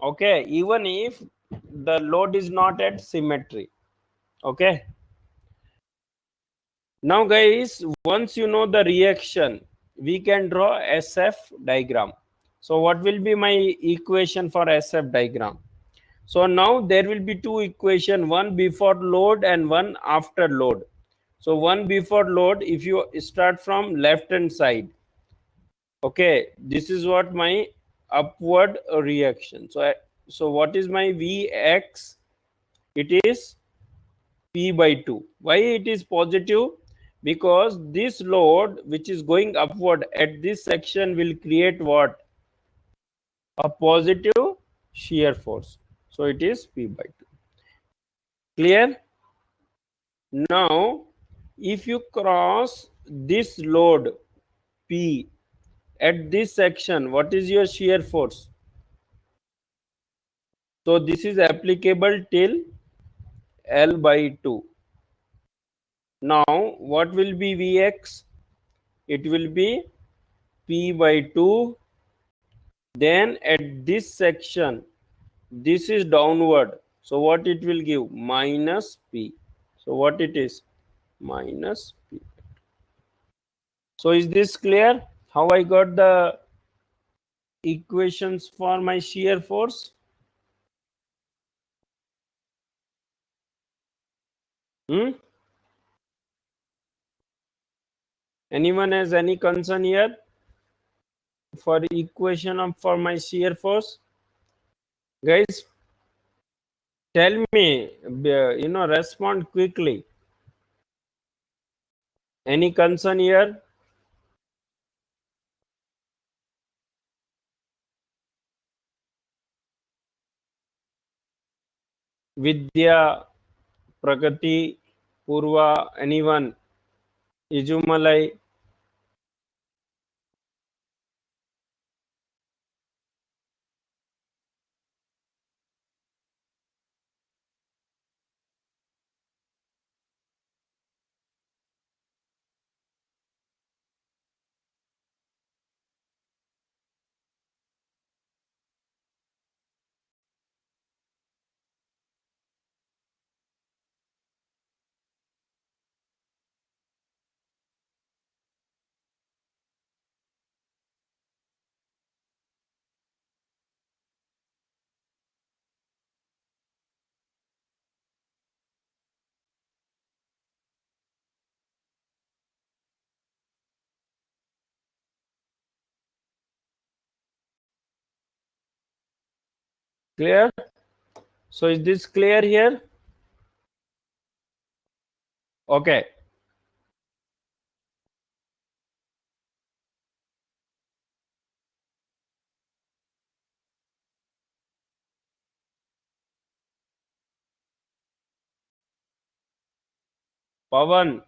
okay, even if the load is not at symmetry. Okay. Now, guys, once you know the reaction, we can draw SF diagram. So what will be my equation for SF diagram? So now there will be two equation, one before load and one after load. So one before load, if you start from left hand side, okay, this is what my upward reaction. So what is my Vx? It is P by 2. Why it is positive? Because this load which is going upward at this section will create what? A positive shear force. So it is P by 2. Clear? Now, if you cross this load P at this section, what is your shear force? So this is applicable till L by 2. Now, what will be Vx? It will be P by 2. Then at this section, this is downward. So what it will give? Minus P. So what it is? Minus P. So is this clear? How I got the equations for my shear force? Anyone has any concern here for the equation of for my shear force? Guys, tell me, respond quickly. Any concern here? Vidya, Pragati, Purva, anyone? Ijumalai? Clear? So is this clear here? Okay. Pavan,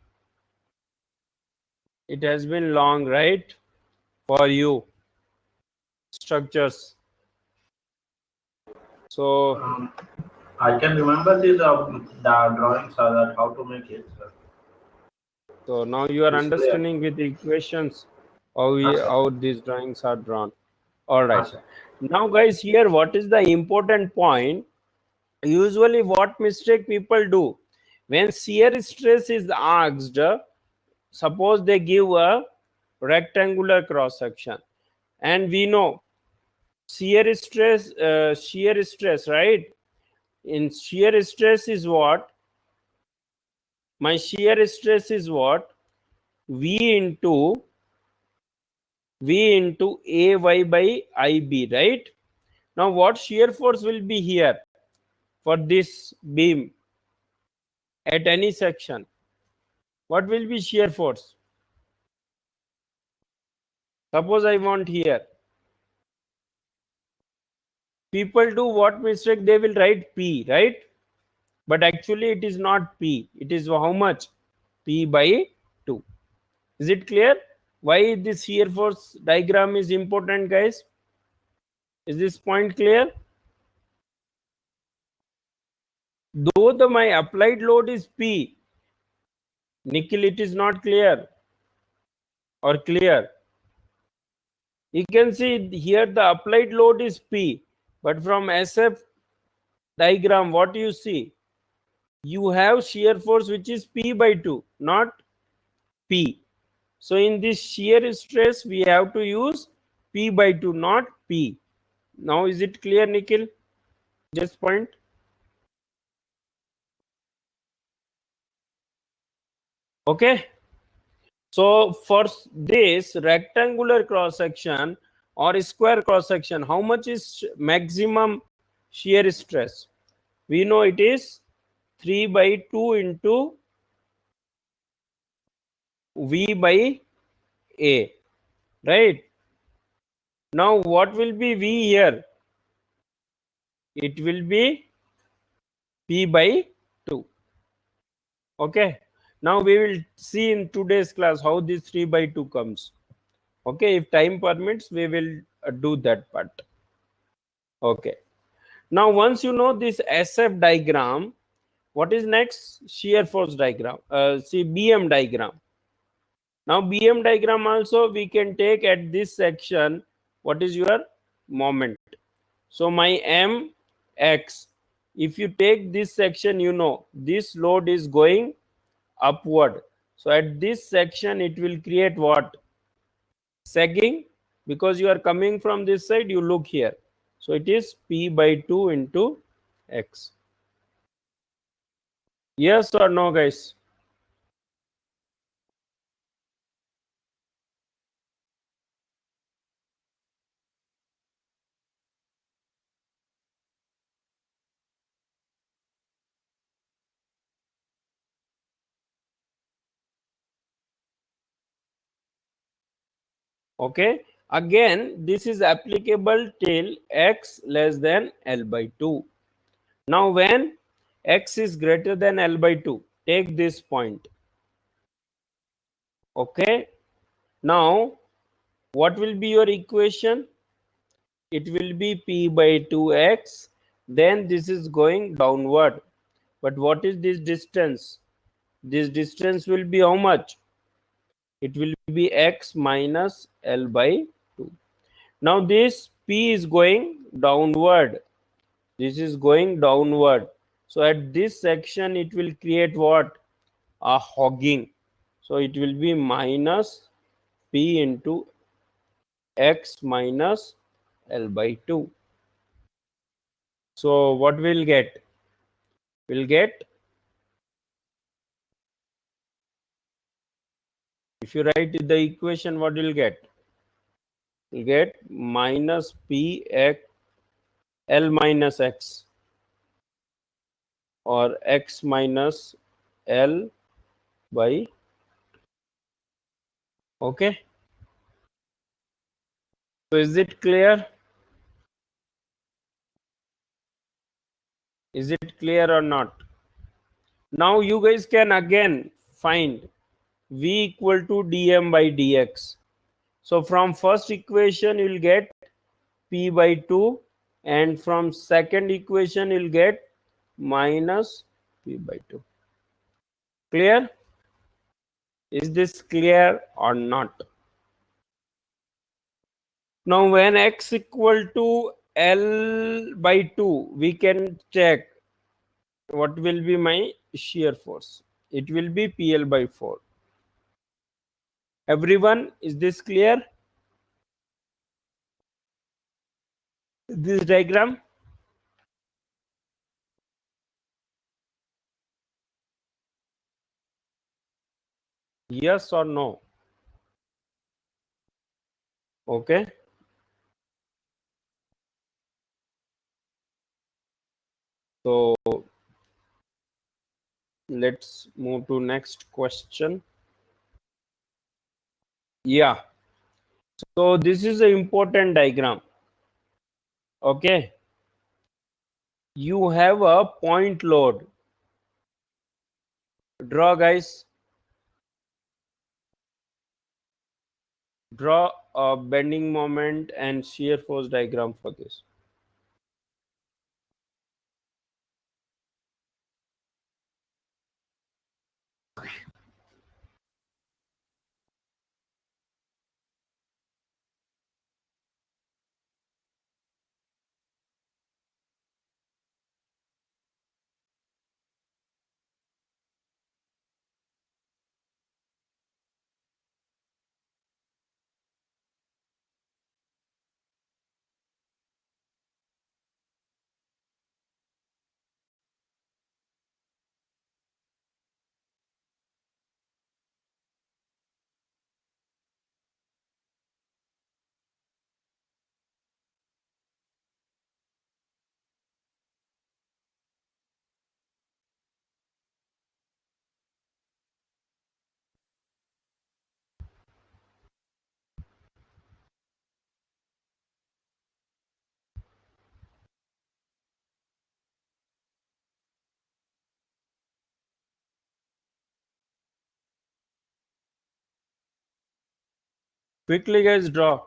it has been long, right? For you. Structures. So I can remember these the drawings are that how to make it, sir. so now you are It's clear. understanding with the equations Yes, sir. how these drawings are drawn. All right. Yes, sir. Now, guys, here what is the important point? Usually, what mistake people do when shear stress is asked, suppose they give a rectangular cross section, and we know shear stress, right? In shear stress is what? My shear stress is what? V into AY by IB, right? Now, what shear force will be here for this beam at any section? What will be shear force? Suppose I want here. People do what mistake? They will write P, right? But actually it is not P. It is how much? P by 2. Is it clear? Why this shear force diagram is important, guys? Is this point clear? Though my applied load is P, Nikhil, it is not clear or clear. You can see here the applied load is P, but from SF diagram, what you see? You have shear force which is P by 2, not P. So in this shear stress, we have to use P by 2, not P. Now is it clear, Nikhil? This point? Okay. So for this rectangular cross section or square cross section, how much is maximum shear stress? We know it is 3 by 2 into V by A, right? Now what will be V here? It will be P by 2. Okay. Now we will see in today's class how this 3 by 2 comes. Okay. If time permits, we will do that part. Okay. Now once you know this SF diagram, what is next? Shear force diagram. See BM diagram. Now BM diagram also we can take at this section. What is your moment? So my MX, if you take this section, you know this load is going upward. So at this section, it will create what? Sagging. Because you are coming from this side, you look here. So it is P by 2 into X. Yes or no, guys? Okay. Again, this is applicable till X less than L by 2. Now when X is greater than L by 2, take this point. Okay. Now, what will be your equation? It will be P by 2X. Then this is going downward. But what is this distance? This distance will be how much? It will be X minus L by 2. Now this P is going downward. This is going downward. So at this section, it will create what? A hogging. So it will be minus P into X minus L by 2. So what we'll get? We'll get, if you write the equation, what you'll get? You'll get minus P X L minus X or X minus L by, okay. So is it clear? Is it clear or not? Now you guys can again find V equal to dm by dx. So from first equation you'll get P by 2, and from second equation you'll get minus P by 2. Clear? Is this clear or not? Now when X equal to L by 2, we can check what will be my shear force. It will be PL by 4. Everyone, is this clear? This diagram? Yes or no? Okay. So let's move to next question. Yeah. So this is an important diagram. Okay. You have a point load. Draw, guys. Draw a bending moment and shear force diagram for this. Quickly, guys, draw.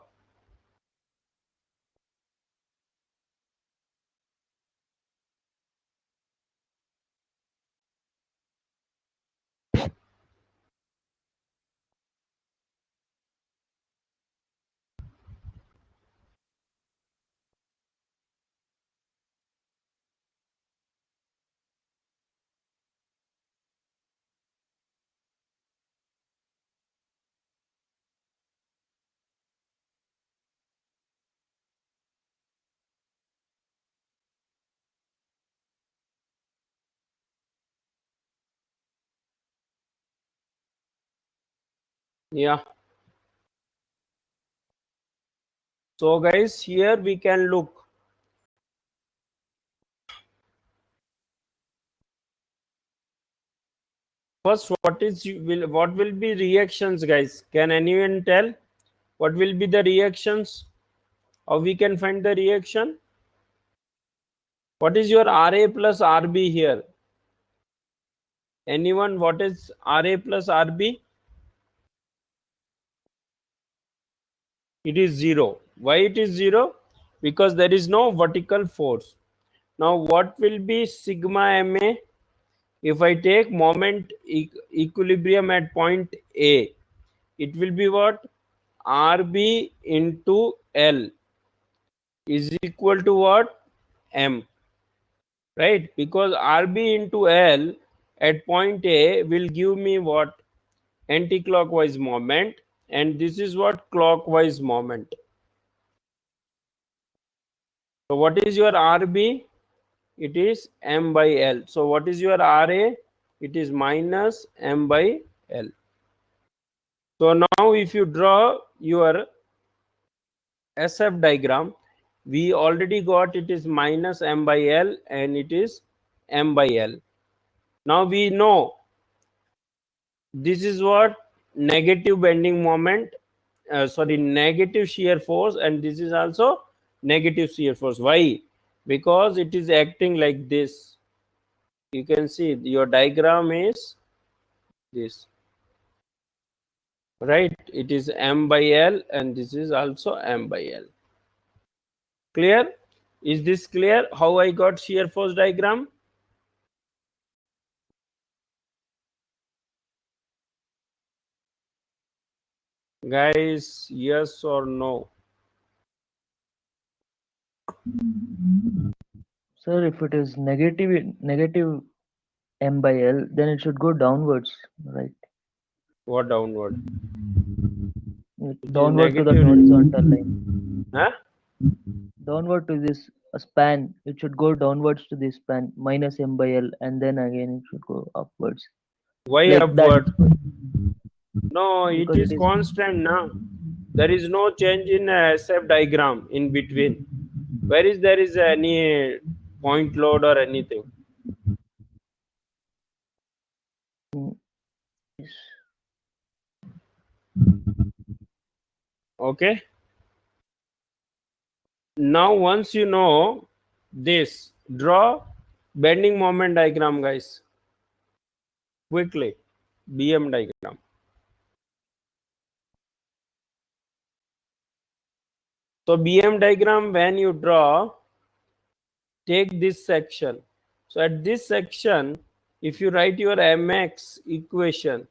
Yeah. So guys, here we can look. First, what will be reactions, guys? Can anyone tell what will be the reactions? Or we can find the reaction? What is your RA plus RB here? Anyone, what is RA plus RB? It is 0. Why it is 0? Because there is no vertical force. Now what will be sigma MA? If I take moment equilibrium at point A, it will be what? RB into L is equal to what? M. Right? Because RB into L at point A will give me what? Anti-clockwise moment, and this is what? Clockwise moment. So what is your RB? It is M by L. So what is your RA? It is minus M by L. So now if you draw your SF diagram, We already got it is minus m by L and it is m by L. Now we know this is what negative bending moment, negative shear force, and this is also negative shear force. Why? Because it is acting like this. You can see your diagram is this, right? It is m by L and this is also m by L. Clear? Is this clear how I got shear force diagram? Guys, yes or no? Sir, if it is negative m by L, then it should go downwards, right? What downward? It is Downward to the negative. horizontal line. Huh? Downward to this span. It should go downwards to this span minus m by L, and then again it should go upwards. Why Like upward? that. No, it Because is it is constant now. There is no change in SF diagram in between. Where is there is any point load or anything? Okay. Now once you know this, draw bending moment diagram, guys. Quickly, BM diagram. So BM diagram, when you draw, take this section. So at this section, if you write your mx equation,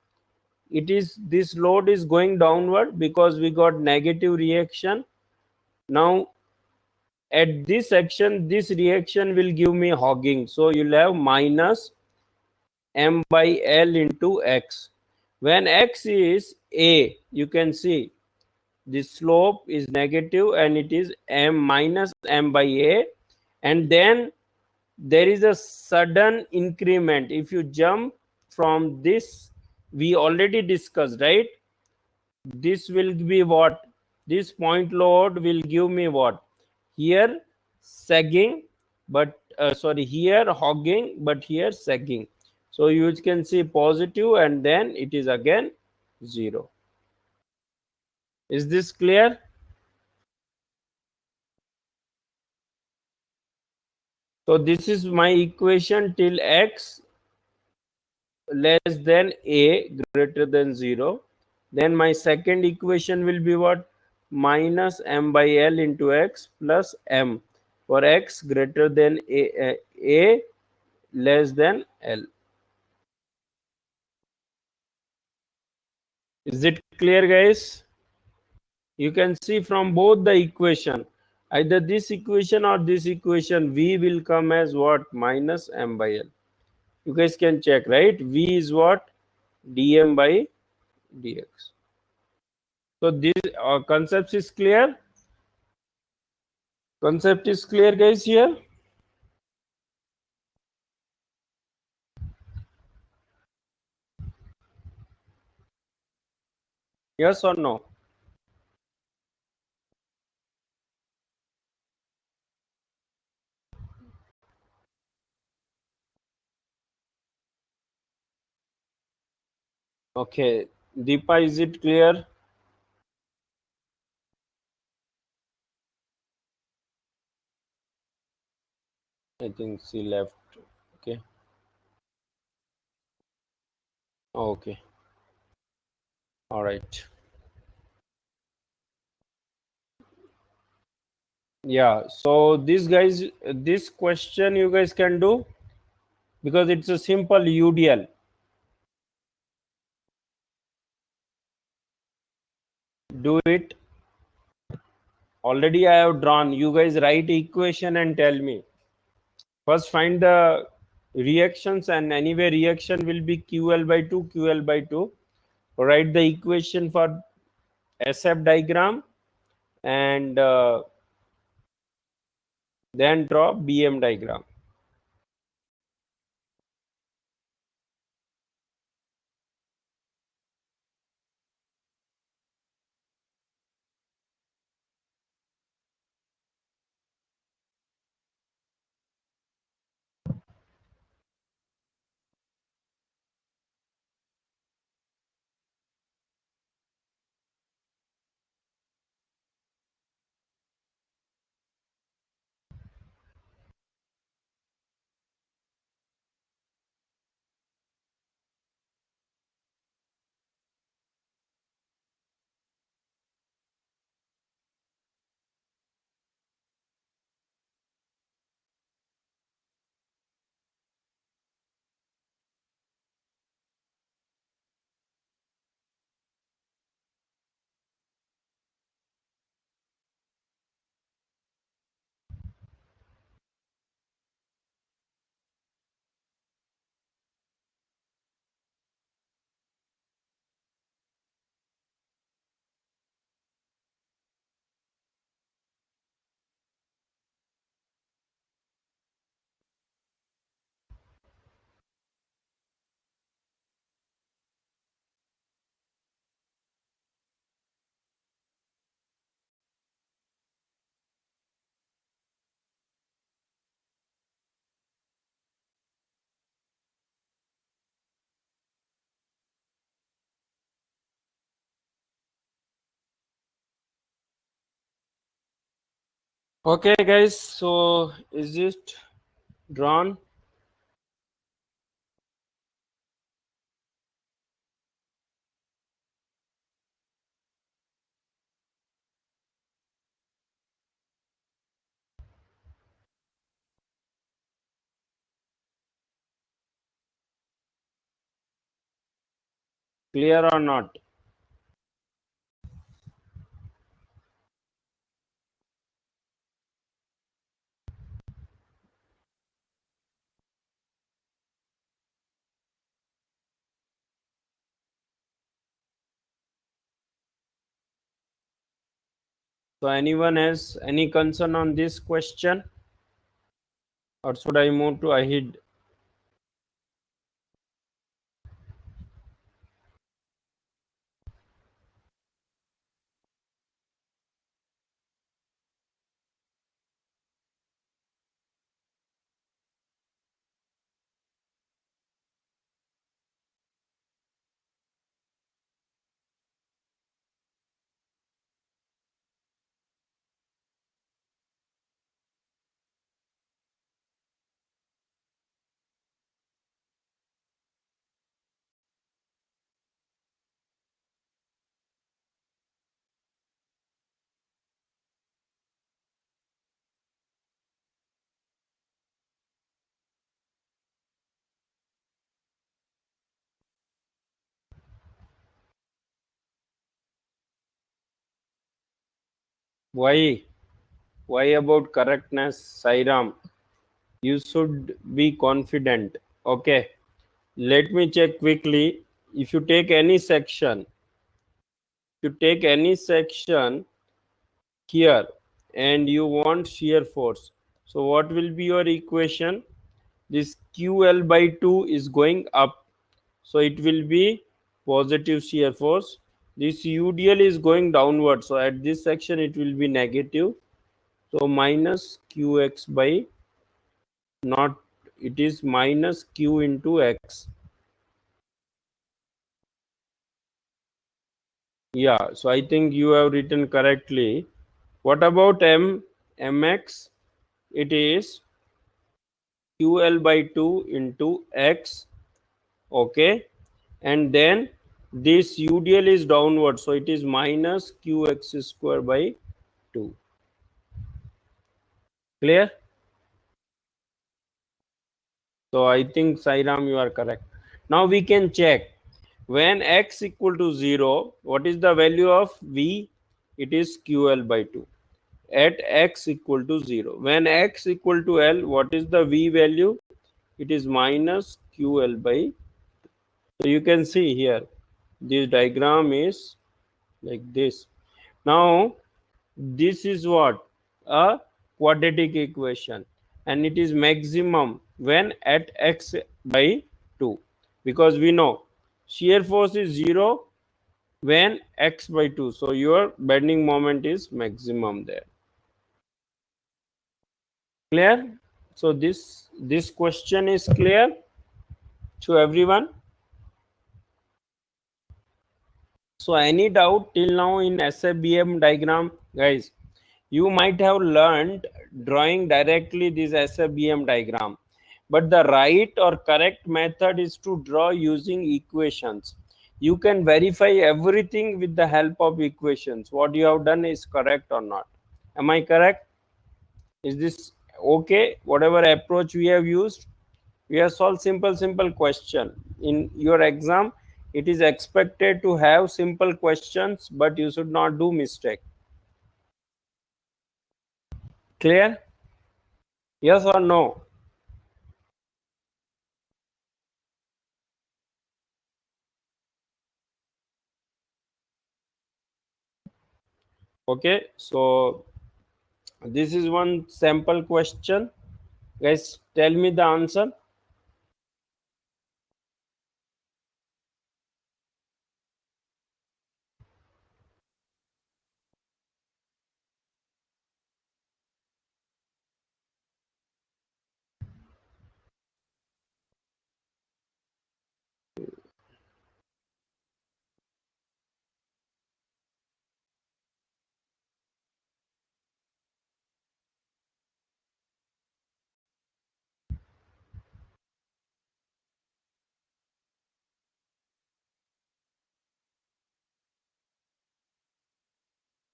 it is this load is going downward because we got negative reaction. Now at this section, this reaction will give me hogging. So you'll have minus m by L into x. When x is a, you can see the slope is negative and it is m minus m by a, and then there is a sudden increment. If you jump from this, we already discussed, right? This will be what? This point load will give me what? Here sagging, but here hogging, but here sagging. So you can see positive and then it is again 0. Is this clear? So this is my equation till x less than a greater than 0. Then my second equation will be what? Minus m by L into x plus m for x greater than a less than L. Is it clear, guys? You can see from both the equation, either this equation or this equation, v will come as what? Minus m by L. You guys can check, right? V is what? Dm by dx. So this concept is clear. Concept is clear, guys, here. Yes or no? Okay. Deepa, is it clear? I think she left. Okay. Okay. All right. Yeah. So this guys, this question you guys can do because it's a simple UDL. Do it. Already I have drawn. You guys write equation and tell me. First find the reactions, and anyway reaction will be QL by 2, QL by 2. Write the equation for SF diagram and then draw BM diagram. Okay, guys. So is it drawn? Clear or not? So anyone has any concern on this question, or should I move to ahead? Why? Why about correctness, Sairam? You should be confident. Okay. Let me check quickly. If you take any section, here and you want shear force, so what will be your equation? This QL by 2 is going up, so it will be positive shear force. This UDL is going downward, so at this section it will be negative, so minus QX by, not, it is minus Q into X. Yeah, so I think you have written correctly. What about mx? It is QL by 2 into X. Okay, and then this UDL is downward, so it is minus QX square by 2. Clear? So I think, Sairam, you are correct. Now we can check. When x equal to 0, what is the value of V? It is QL by 2. At x equal to 0. When x equal to L, what is the V value? It is minus QL by. So you can see here, this diagram is like this. Now, this is what? A quadratic equation, and it is maximum when at x by 2, because we know shear force is 0 when x by 2, so your bending moment is maximum there. Clear? So this question is clear to everyone. So any doubt till now in SABM diagram, guys? You might have learned drawing directly this SABM diagram, but the right or correct method is to draw using equations. You can verify everything with the help of equations. What you have done is correct or not. Am I correct? Is this okay? Whatever approach we have used, we have solved simple question. In your exam, it is expected to have simple questions, but you should not do mistake. Clear? Yes or no? Okay, so this is one sample question. Guys, tell me the answer.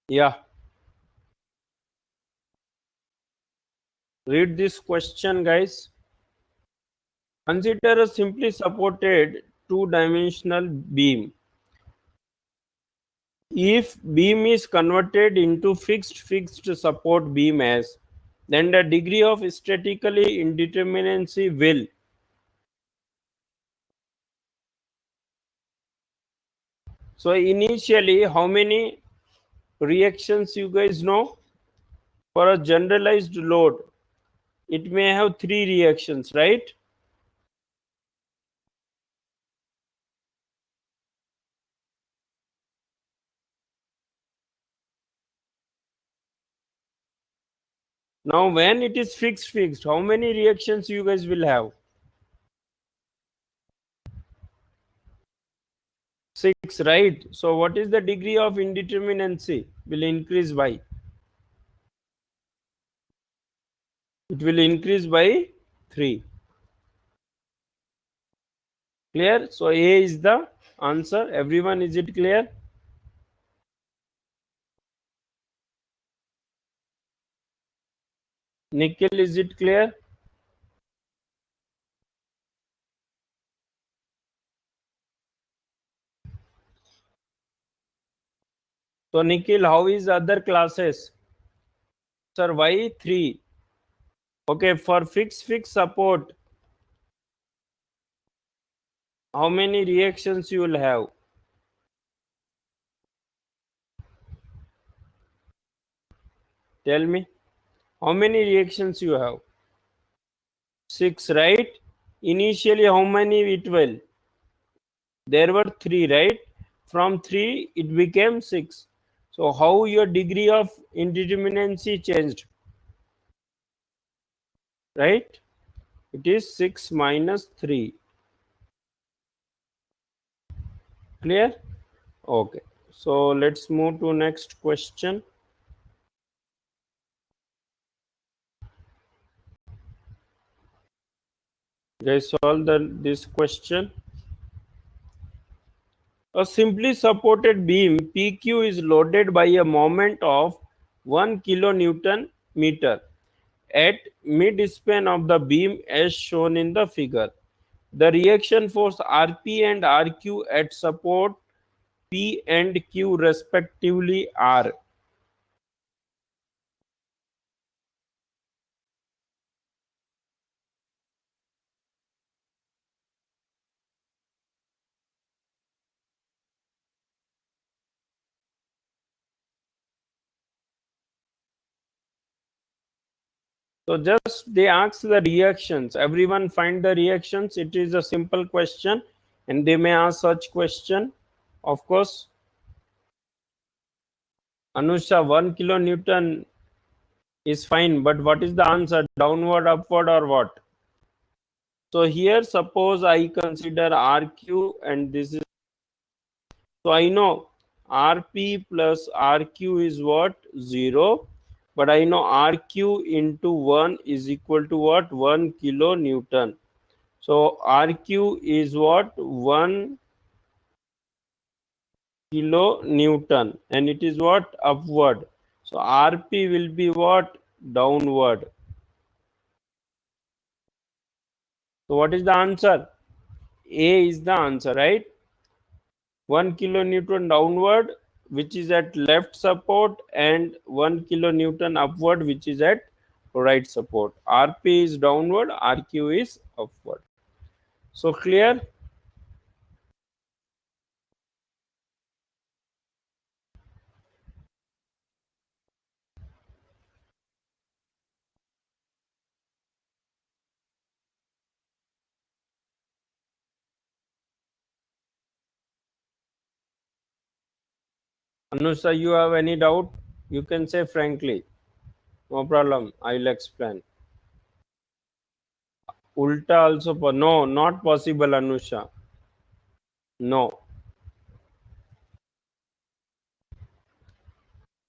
Yeah. Read this question, guys. Consider a simply supported two-dimensional beam. If beam is converted into fixed support beam as, then the degree of statically indeterminacy will. So initially, how many reactions you guys know? For a generalized load, it may have 3 reactions, right? Now when it is fixed, how many reactions you guys will have? 6, right? So what is the degree of indeterminacy? Will increase by? It will increase by 3. Clear? So A is the answer. Everyone, is it clear? Nikhil, is it clear? So Nikhil, how is other classes? Sir, why 3? Okay, for fixed support, how many reactions you will have? Tell me. How many reactions you have? 6, right? Initially, how many it will? There were 3, right? From 3, it became 6. So how your degree of indeterminacy changed? Right? It is 6 minus 3. Clear? Okay. So let's move to next question. Guys, solve this question. A simply supported beam PQ is loaded by a moment of 1 kilonewton meter at mid-span of the beam as shown in the figure. The reaction force Rp and Rq at support P and Q respectively are. So just they ask the reactions. Everyone find the reactions. It is a simple question and they may ask such question. Of course, Anusha, 1 kilonewton is fine, but what is the answer? Downward, upward, or what? So here suppose I consider RQ and this is, so I know RP plus RQ is what? 0. But I know RQ into 1 is equal to what? 1 kilonewton. So RQ is what? 1 kilonewton and it is what? Upward. So RP will be what? Downward. So what is the answer? A is the answer, right? 1 kilonewton downward, which is at left support, and 1 kilonewton upward, which is at right support. RP is downward, RQ is upward. So clear? Anusha, you have any doubt? You can say frankly. No problem. I will explain. Ulta also, no, not possible, Anusha. No.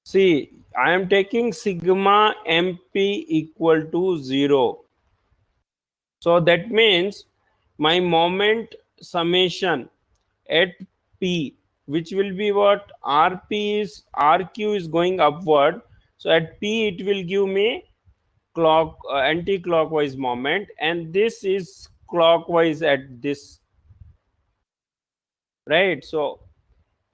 See, I am taking sigma MP equal to 0. So that means my moment summation at P which will be what? RQ is going upward. So at P it will give me anti-clockwise moment, and this is clockwise at this, right? So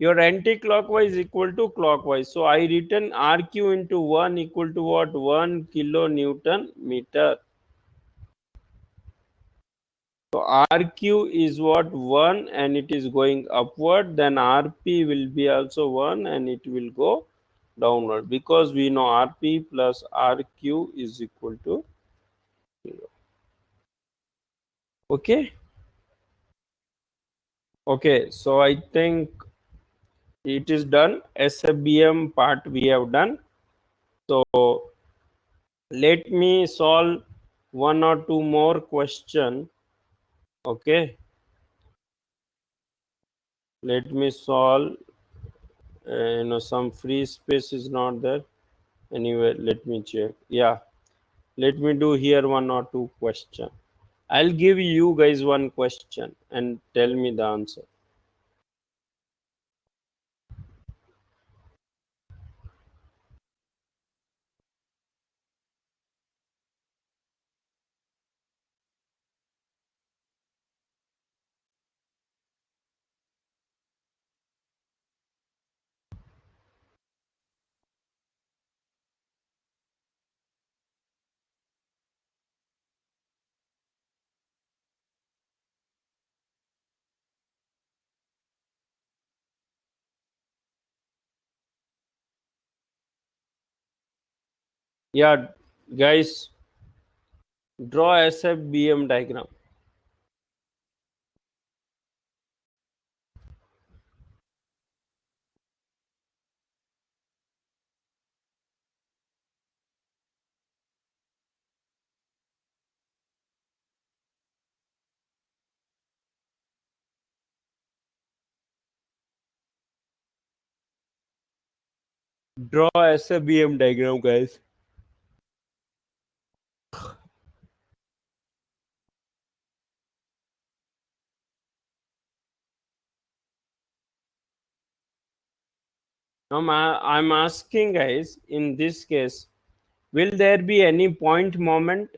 your anti-clockwise equal to clockwise. So I written RQ into 1 equal to what? 1 kilonewton meter. So RQ is what? 1, and it is going upward. Then RP will be also 1, and it will go downward, because we know RP plus RQ is equal to 0. Okay. Okay. So I think it is done. SFBM part we have done. So let me solve one or two more question. Okay, let me solve. Some free space is not there. Anyway, let me check. Yeah, let me do here one or two question. I'll give you guys one question and tell me the answer. Yeah, guys, draw SFBM diagram. Draw SFBM diagram, guys. Now I'm asking guys, in this case, will there be any point moment?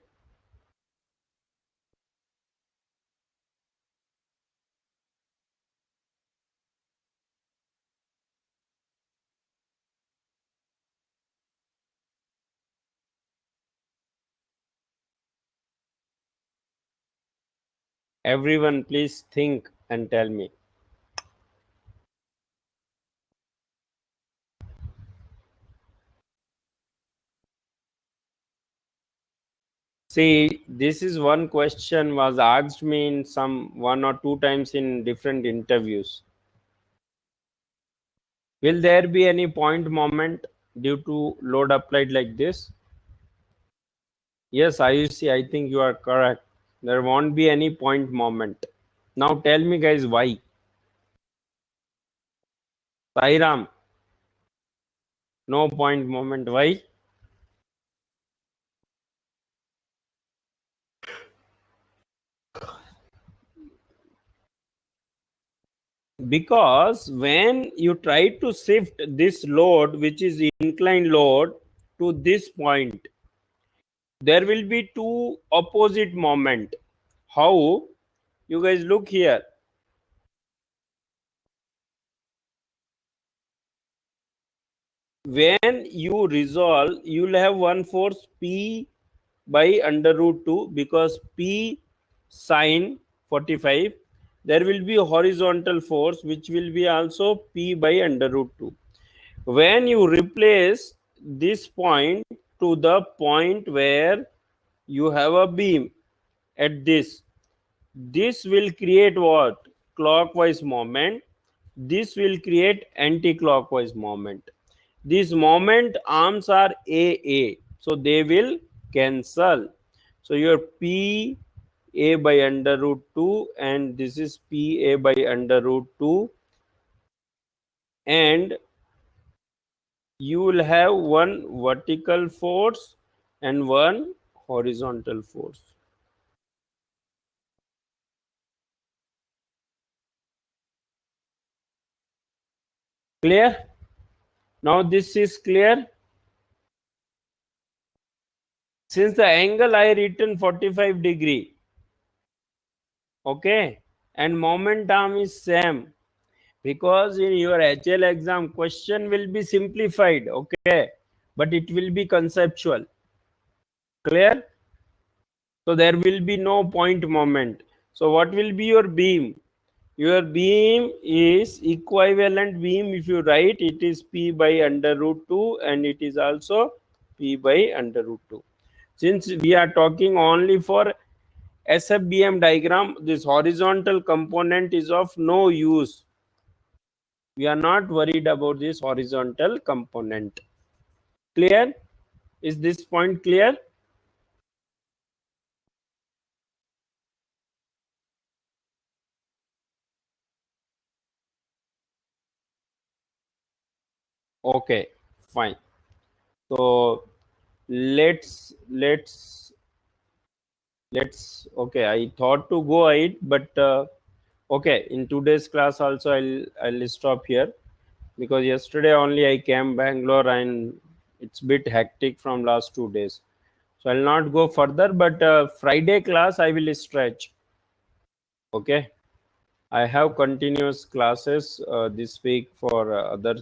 Everyone, please think and tell me. See, this is one question was asked me in some one or two times in different interviews. Will there be any point moment due to load applied like this? Yes, IUC, I think you are correct. There won't be any point moment. Now tell me guys why. Sairam, no point moment. Why? Because when you try to shift this load, which is inclined load, to this point, there will be two opposite moment. How? You guys look here. When you resolve, you will have one force P by under root 2, because P sine 45. There will be a horizontal force which will be also P by under root 2. When you replace this point to the point where you have a beam at this will create what? Clockwise moment. This will create anti-clockwise moment. These moment arms are AA, so they will cancel. So your P A by under root 2, and this is P A by under root 2, and you will have one vertical force and one horizontal force. Clear? Now this is clear. Since the angle I written 45 degree, okay, and moment arm is same, because in your HL exam question will be simplified, okay, but it will be conceptual. Clear? So there will be no point moment. So what will be your beam? Your beam is equivalent beam. If you write, it is P by under root 2 and it is also P by under root 2. Since we are talking only for SFBM diagram, this horizontal component is of no use. We are not worried about this horizontal component. Clear? Is this point clear? Okay, fine. So let's okay, I thought to go ahead, but okay, in today's class also I'll stop here, because yesterday only I came Bangalore and it's bit hectic from last 2 days, so I'll not go further. But Friday class I will stretch. Okay, I have continuous classes this week for other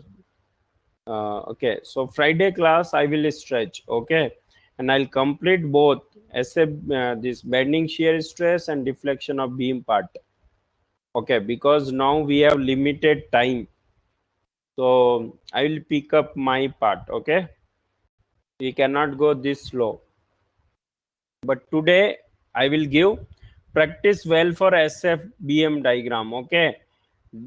okay, so Friday class I will stretch. Okay, and I'll complete both this bending shear stress and deflection of beam part. Okay, because now we have limited time, so I will pick up my part. Okay, we cannot go this slow, but today I will give practice well for SFBM diagram. Okay,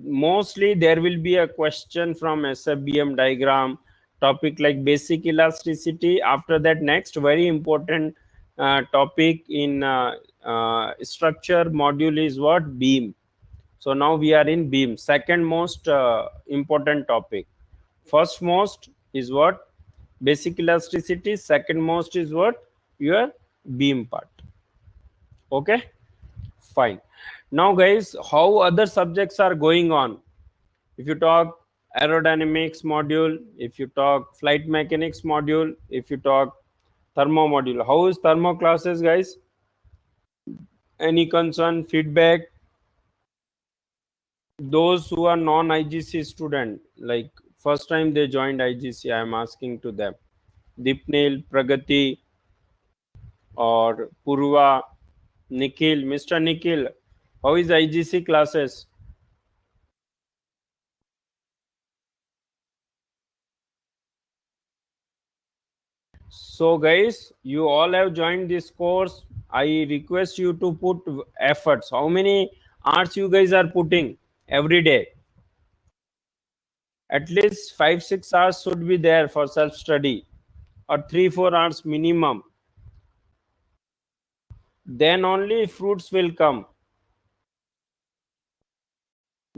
mostly there will be a question from SFBM diagram topic like basic elasticity. After that, next very important topic in structure module is what? Beam. So now we are in beam, second most important topic. First most is what? Basic elasticity. Second most is what? Your beam part. Okay, fine. Now guys, how other subjects are going on? If you talk aerodynamics module, if you talk flight mechanics module, if you talk thermo module, how is thermo classes, guys? Any concern, feedback? Those who are non-IGC student, like first time they joined IGC, I am asking to them. Dipnil, Pragati, or Purva, Nikhil. Mr. Nikhil, how is IGC classes? So guys, you all have joined this course. I request you to put efforts. How many hours you guys are putting every day? At least 5-6 hours should be there for self-study, or 3-4 hours minimum. Then only fruits will come,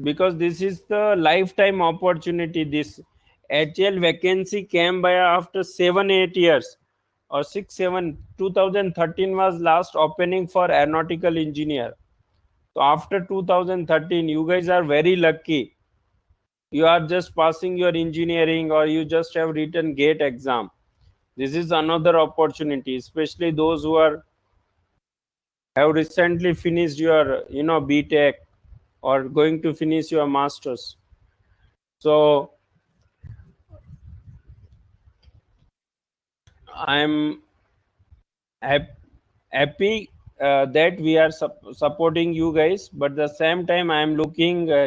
because this is the lifetime opportunity. This HL vacancy came by after 7-8 years, or 6-7. 2013 was last opening for aeronautical engineer. So after 2013, you guys are very lucky. You are just passing your engineering, or you just have written GATE exam. This is another opportunity, especially those who have recently finished your BTech, or going to finish your masters. So I'm happy that we are supporting you guys, but at the same time I am looking